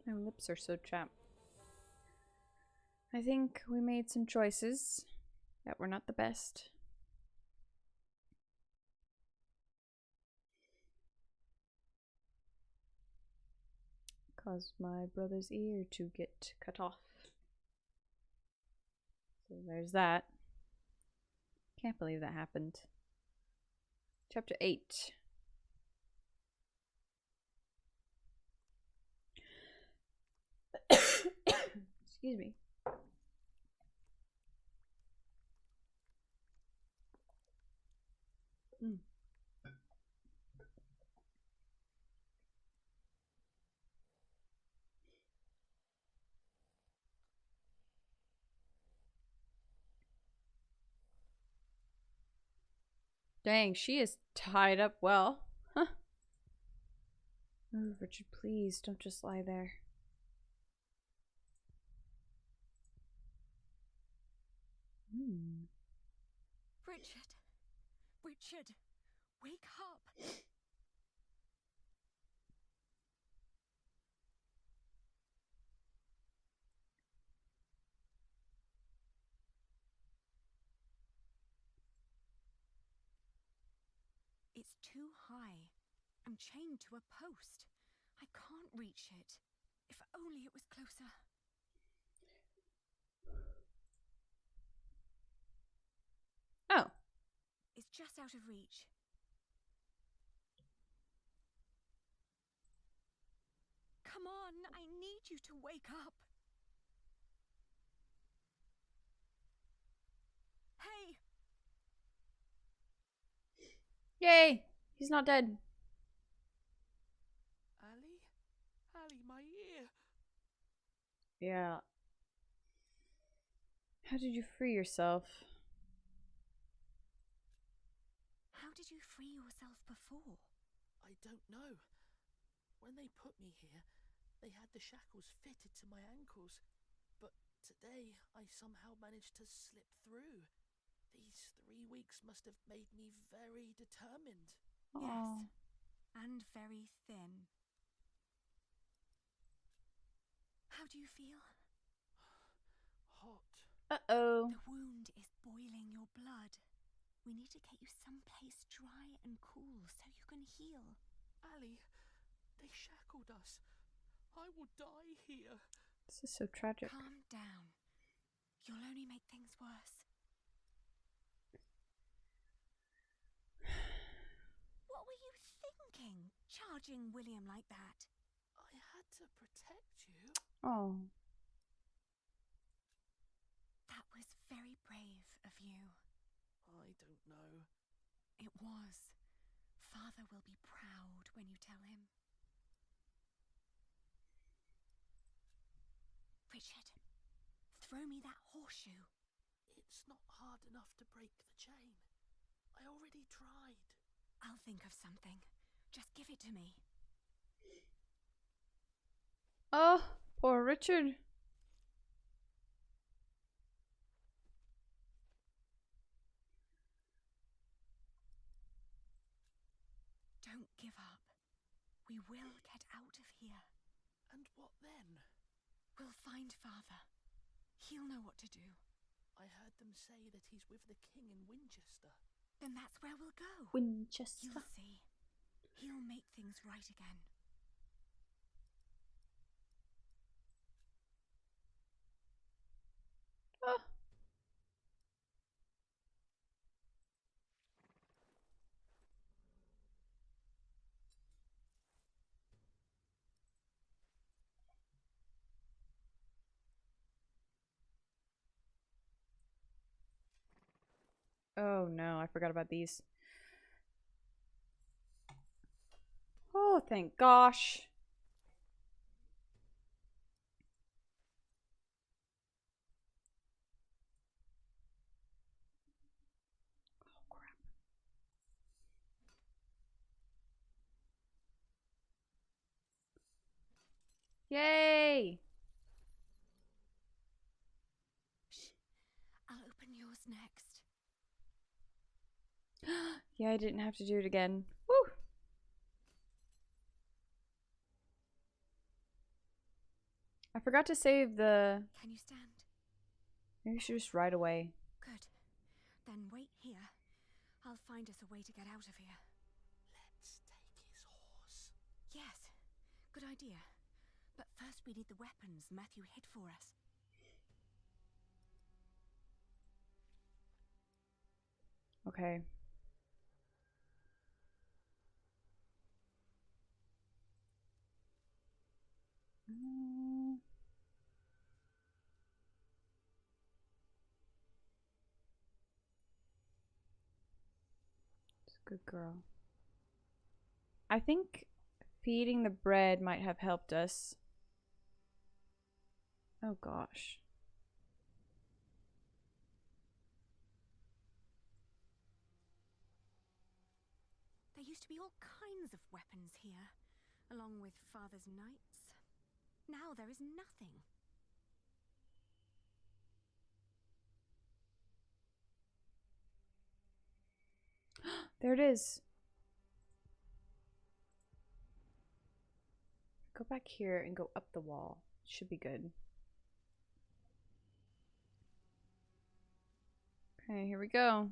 My lips are so chapped. I think we made some choices that were not the best. Caused my brother's ear to get cut off. So there's that. Can't believe that happened. Chapter 8. Excuse me. Dang, she is tied up well. Huh. Oh, Richard, please don't just lie there.
Richard! Richard! Wake up! It's too high. I'm chained to a post. I can't reach it. If only it was closer.
Oh.
It's just out of reach. Come on, I need you to wake up. Hey!
Yay! He's not dead.
Ali? Ali, my ear!
Yeah. How did you free yourself?
How did you free yourself before?
I don't know. When they put me here, they had the shackles fitted to my ankles. But today, I somehow managed to slip through. These 3 weeks must have made me very determined.
Yes. And very thin. How do you feel?
Hot.
Uh-oh.
The wound is boiling your blood. We need to get you someplace dry and cool so you can heal.
Ali, they shackled us. I will die here.
This is so tragic.
Calm down. You'll only make things worse. What were you thinking, charging William like that?
I had to protect you.
Oh.
That was very brave of you.
I don't know.
It was. Father will be proud when you tell him. Richard, throw me that horseshoe.
It's not hard enough to break the chain. I already tried.
I'll think of something. Just give it to me.
Oh, poor Richard.
Don't give up. We will get out of here.
And what then?
We'll find Father. He'll know what to do.
I heard them say that he's with the king in Winchester.
Then that's where we'll go.
Winchester.
You'll see. He'll make things right again.
Oh. Oh no, I forgot about these. Oh, thank gosh. Oh, crap. Yay!
Shh. I'll open yours next.
Yeah, I didn't have to do it again. Woo! I forgot to save the...
Can you stand?
Maybe we should just ride away.
Good. Then wait here. I'll find us a way to get out of here.
Let's take his horse.
Yes. Good idea. But first we need the weapons Matthew hid for us.
Okay. It's a good girl. I think feeding the bread might have helped us. Oh gosh.
There used to be all kinds of weapons here, along with Father's knights. Now there is nothing.
There it is. Go back here and go up the wall. Should be good. Okay, here we go.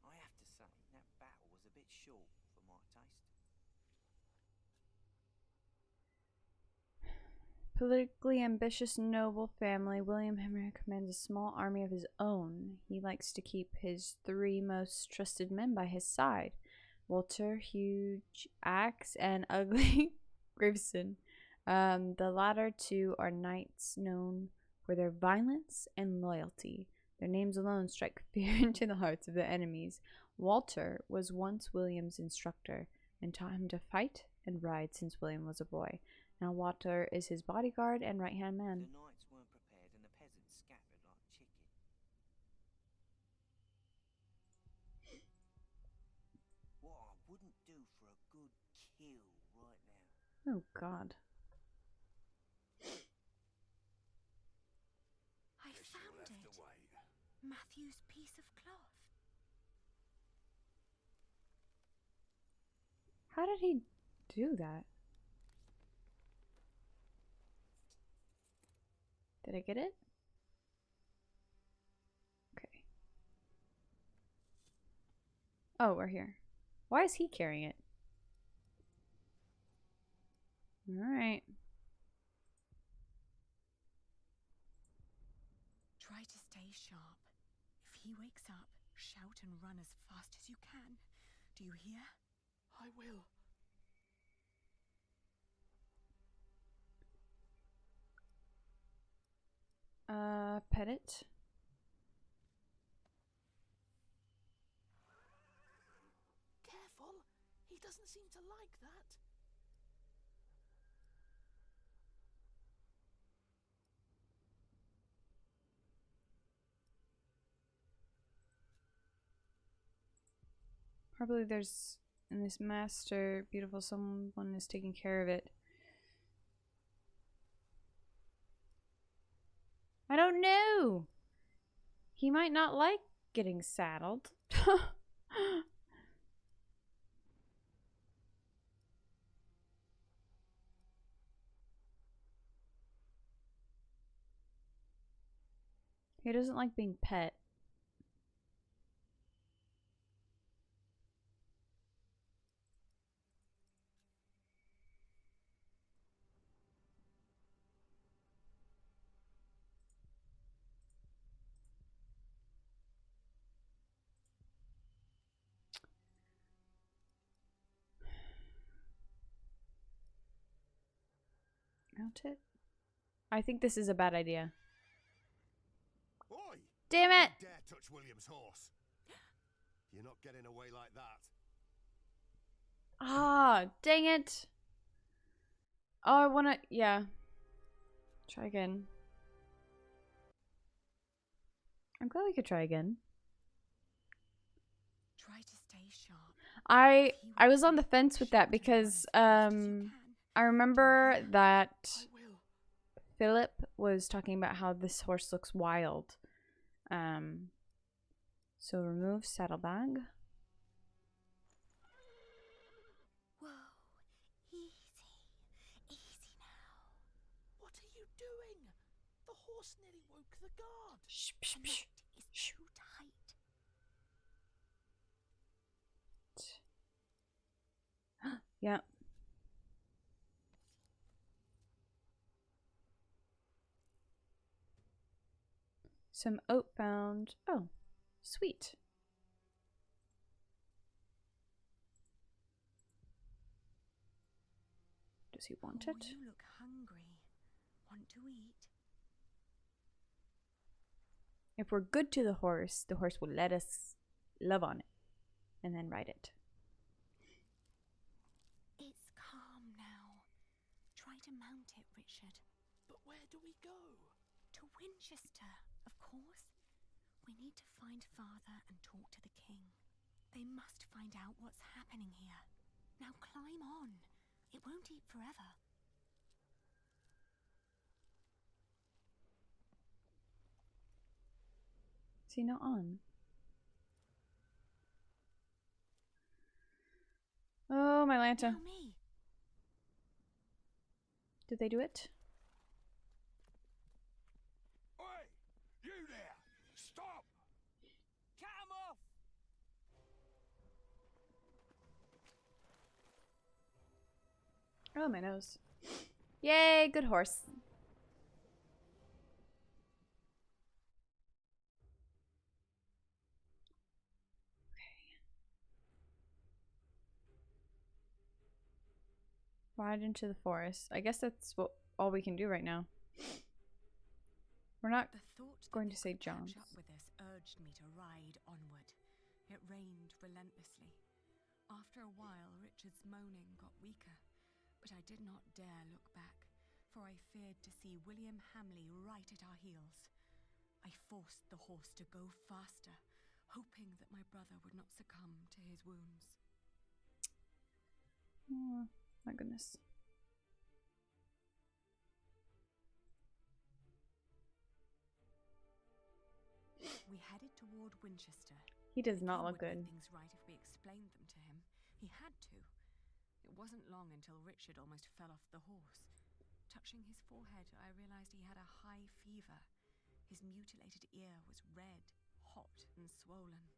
I have to say, that battle was a bit short for my taste.
Politically ambitious noble family, William Henry commands a small army of his own. He likes to keep his 3 most trusted men by his side. Walter, Huge Axe, and Ugly Graveston. The latter 2 are knights known for their violence and loyalty. Their names alone strike fear into the hearts of their enemies. Walter was once William's instructor and taught him to fight and ride since William was a boy. Now Walter is his bodyguard and right-hand man.
The knights weren't prepared and the peasants scattered like chicken. What I wouldn't do for a good kill right now.
Oh God.
I found it. Matthew's piece of cloth.
How did he do that? Did I get it? Okay. Oh, we're here. Why is he carrying it? Alright.
Try to stay sharp. If he wakes up, shout and run as fast as you can. Do you hear?
I will.
Pet it.
Careful. He doesn't seem to like that.
Probably there's in this master, beautiful someone is taking care of it. I don't know. He might not like getting saddled. He doesn't like being pet. Mount it? I think this is a bad idea.
Oi!
Damn it!
You dare touch William's horse. You're not getting away like that.
Ah, dang it. Oh, I wanna, yeah. Try again. I'm glad we could try again.
Try to stay sharp.
I was on the fence with that because I remember that Philip was talking about how this horse looks wild. So remove saddlebag.
Whoa, easy now.
What are you doing? The horse nearly woke the guard.
Shh,
The knot is too tight.
Yeah. Some oat found. Oh, sweet. Does he want it?
You look hungry. Want to eat?
If we're good to the horse will let us love on it and then ride it.
It's calm now. Try to mount it, Richard.
But where do we go?
To Winchester, of course. We need to find Father and talk to the king. They must find out what's happening here. Now climb on. It won't eat forever.
Is he not on? Oh, my Lanta.
Now me.
Did they do it?
Oi! You there! Stop!
Cut him off!
Oh, my nose. Yay, good horse. Ride into the forest. I guess that's all we can do right now. We're not going to say John's.
Catch up with us urged me to ride onward. It rained relentlessly. After a while, Richard's moaning got weaker, but I did not dare look back, for I feared to see William Hamley right at our heels. I forced the horse to go faster, hoping that my brother would not succumb to his wounds.
Oh, my goodness.
We headed toward Winchester.
He does not
He
look
would
good.
make things right if we explained them to him. He had to. It wasn't long until Richard almost fell off the horse. Touching his forehead, I realized he had a high fever. His mutilated ear was red, hot, and swollen.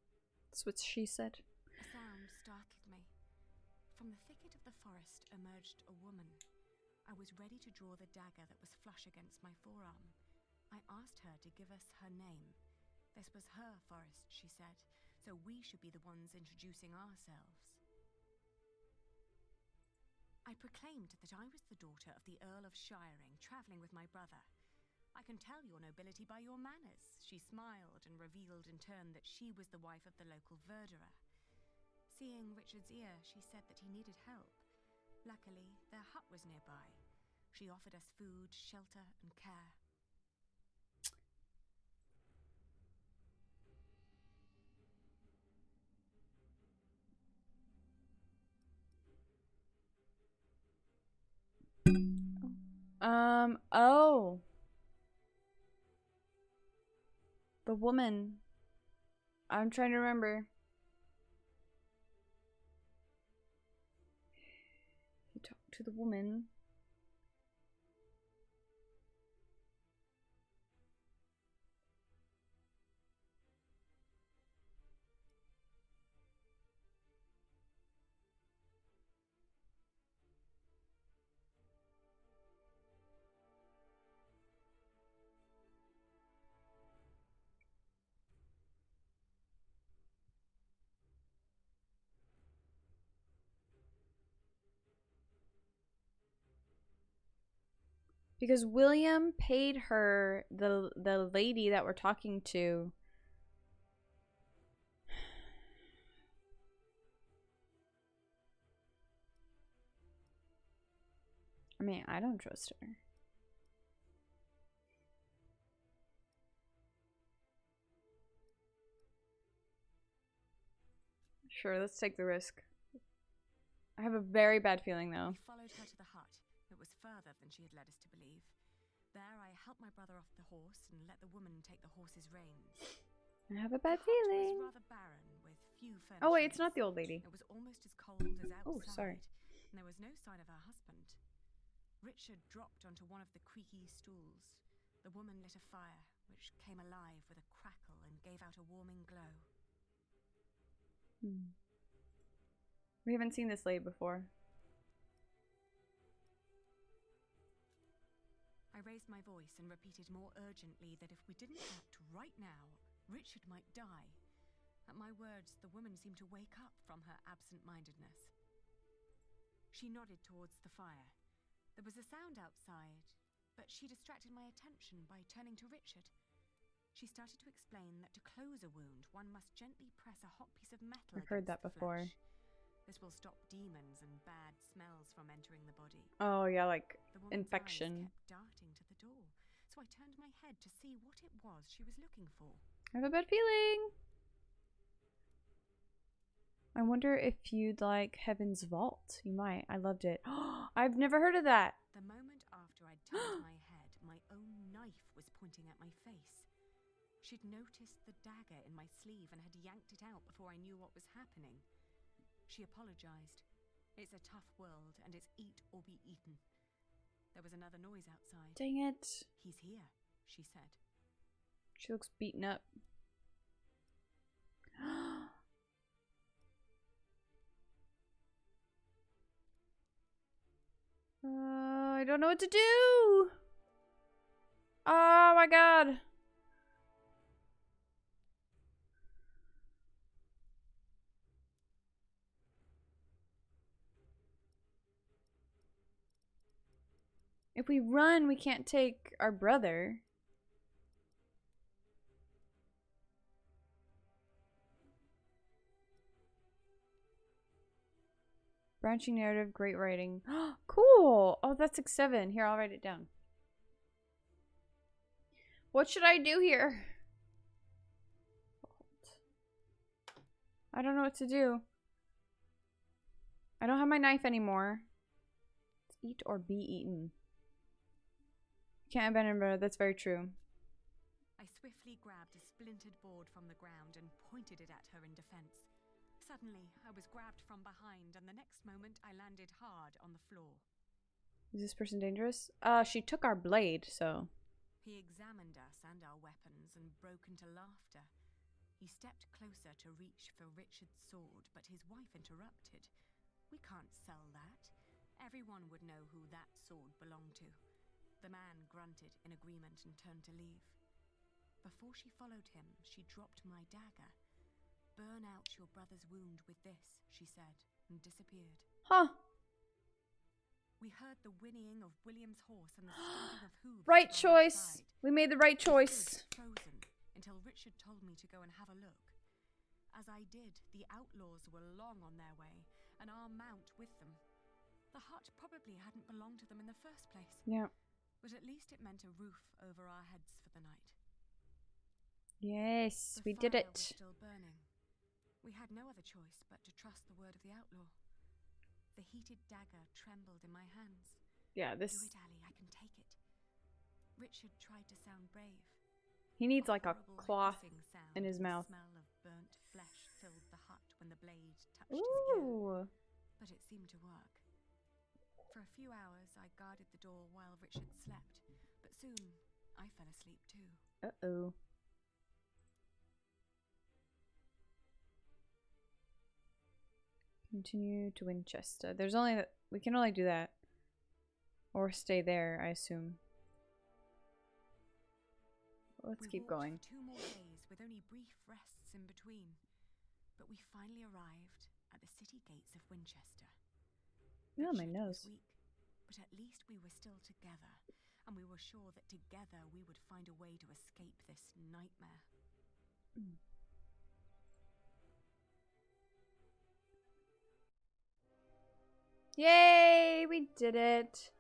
That's what she said.
A sound startled me. From the thicket of the forest emerged a woman. I was ready to draw the dagger that was flush against my forearm. I asked her to give us her name. This was her forest, she said, so we should be the ones introducing ourselves. I proclaimed that I was the daughter of the Earl of Shiring, travelling with my brother. I can tell your nobility by your manners. She smiled and revealed in turn that she was the wife of the local verderer. Seeing Richard's ear, she said that he needed help. Luckily, their hut was nearby. She offered us food, shelter, and care.
Oh. The woman. I'm trying to remember. He talked to the woman. Because William paid her, the lady that we're talking to. I mean, I don't trust her. Sure, let's take the risk. I have a very bad feeling though.
We followed her to the hut. It was further than she had led us to believe. There helped my brother off the horse and let the woman take the horse's reins.
I have a bad
The hut
feeling.
was rather barren, with few furnishings.
Oh wait, it's not the old lady.
It was almost as cold as outside.
Oh, sorry.
And there was no sign of her husband. Richard dropped onto one of the creaky stools. The woman lit a fire, which came alive with a crackle and gave out a warming glow.
We haven't seen this lady before.
I raised my voice and repeated more urgently that if we didn't act right now, Richard might die. At my words, the woman seemed to wake up from her absent-mindedness. She nodded towards the fire. There was a sound outside, but she distracted my attention by turning to Richard. She started to explain that to close a wound, one must gently press a hot piece of metal
I've heard that
against the
before.
flesh. This will stop demons and bad smells from entering the body.
Oh yeah, like
The woman's
infection.
eyes kept darting to the door, so I turned my head to see what it was she was looking for.
I have a bad feeling. I wonder if you'd like Heaven's Vault. You might. I loved it. I've never heard of that.
The moment after I'd turned my head, my own knife was pointing at my face. She'd noticed the dagger in my sleeve and had yanked it out before I knew what was happening. She apologized. It's a tough world, and it's eat or be eaten. There was another noise outside.
Dang it.
He's here, she said.
She looks beaten up. I don't know what to do. Oh my god. If we run, we can't take our brother. Branching narrative, great writing. Cool! Oh, that's 6-7. Here, I'll write it down. What should I do here? I don't know what to do. I don't have my knife anymore. It's eat or be eaten. Can't abandon brother. That's very true.
I swiftly grabbed a splintered board from the ground and pointed it at her in defense. Suddenly, I was grabbed from behind, and the next moment I landed hard on the floor.
Is this person dangerous? She took our blade, so.
He examined us and our weapons and broke into laughter. He stepped closer to reach for Richard's sword, but his wife interrupted. We can't sell that. Everyone would know who that sword belonged to. The man grunted in agreement and turned to leave. Before she followed him, she dropped my dagger. Burn out your brother's wound with this, she said, and disappeared.
Huh.
We heard the whinnying of William's horse and the stomping of hooves.
Right
from
choice.
outside.
We made the right
I
choice.
stood frozen until Richard told me to go and have a look. As I did, the outlaws were long on their way, and our mount with them. The hut probably hadn't belonged to them in the first place.
Yeah.
But at least it meant a roof over our heads for the night.
Yes, we
The
did
fire
it.
was still burning. We had no other choice but to trust the word of the outlaw. The heated dagger trembled in my hands.
Yeah,
Do
this.
it, Ali. I can take it. Richard tried to sound brave.
He needs like a
horrible
cloth
hissing sound
in his
and
mouth.
The smell of burnt flesh filled the hut when the blade touched his ear.
Ooh.
But it seemed to work. For a few hours, I guarded the door while Richard slept, but soon I fell asleep too.
Uh-oh. Continue to Winchester. There's only we can only do that. Or stay there, I assume. Let's
We
keep
walked
going.
for 2 more days with only brief rests in between. But we finally arrived at the city gates of Winchester.
Oh, my
Richard was
nose.
weak, but at least we were still together, and we were sure that together we would find a way to escape this nightmare.
Yay! We did it!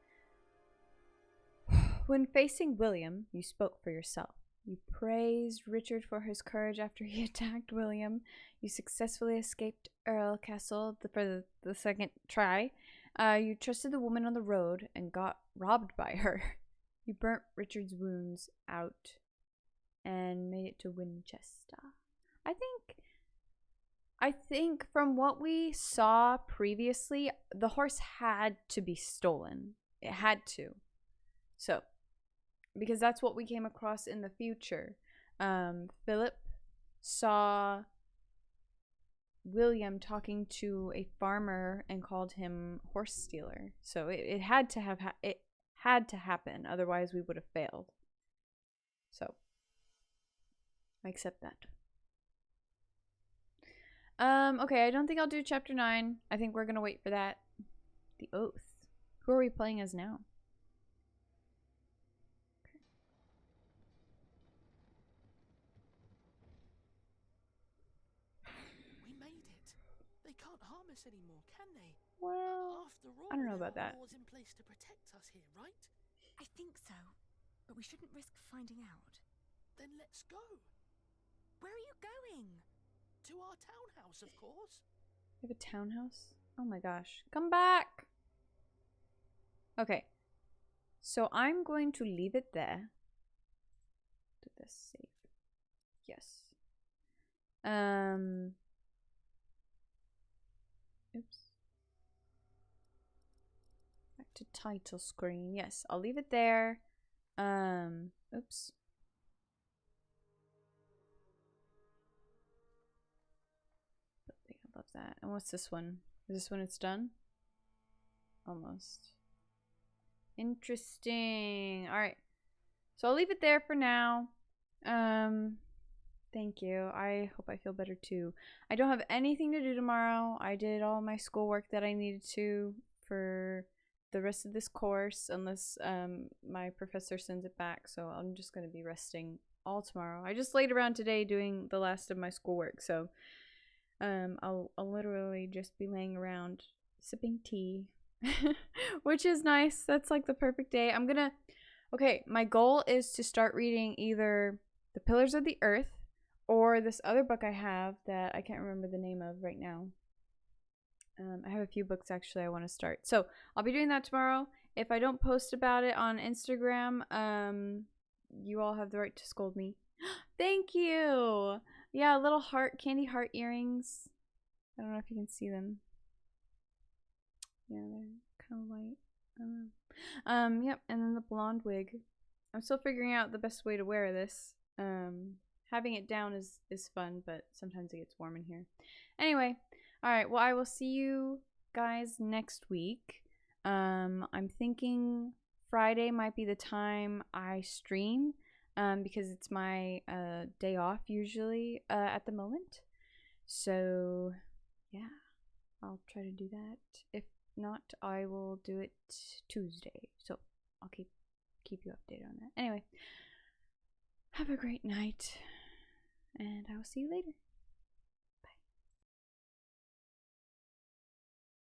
When facing William, you spoke for yourself. You praised Richard for his courage after he attacked William. You successfully escaped Earl Castle for the second try. You trusted the woman on the road and got robbed by her. You burnt Richard's wounds out and made it to Winchester. I think from what we saw previously, the horse had to be stolen. It had to. So, because that's what we came across in the future. Philip saw William talking to a farmer and called him horse stealer. So it had to have it had to happen, otherwise we would have failed. So I accept that. Okay, I don't think I'll do chapter 9. I think we're gonna wait for that. The Oath. Who are we playing as now?
We made it. They can't harm us anymore, can they?
Well,
after all,
I don't know
there
about
are
that.
laws in place to protect us here, right?
I think so, but we shouldn't risk finding out.
Then let's go.
Where are you going?
To our townhouse, of course.
You have a townhouse? Oh my gosh. Come back! Okay. So I'm going to leave it there. Did this save? Yes. Oops. Back to title screen. Yes, I'll leave it there. Oops. Love that. And what's this one? Is this when it's done? Almost. Interesting. Alright. So I'll leave it there for now. Thank you. I hope I feel better too. I don't have anything to do tomorrow. I did all my schoolwork that I needed to for the rest of this course, unless my professor sends it back. So I'm just going to be resting all tomorrow. I just laid around today doing the last of my schoolwork, so I'll literally just be laying around sipping tea, which is nice. That's like the perfect day. Okay, my goal is to start reading either The Pillars of the Earth or this other book I have that I can't remember the name of right now. I have a few books actually I want to start. So I'll be doing that tomorrow. If I don't post about it on Instagram, you all have the right to scold me. Thank you! Yeah, little candy heart earrings. I don't know if you can see them. Yeah, they're kind of light. I don't know. Yep, and then the blonde wig. I'm still figuring out the best way to wear this. Having it down is fun, but sometimes it gets warm in here. Anyway, alright, well, I will see you guys next week. I'm thinking Friday might be the time I stream. Because it's my day off usually at the moment. So yeah, I'll try to do that. If not, I will do it Tuesday. So I'll keep you updated on that. Anyway, have a great night, and I will see you later.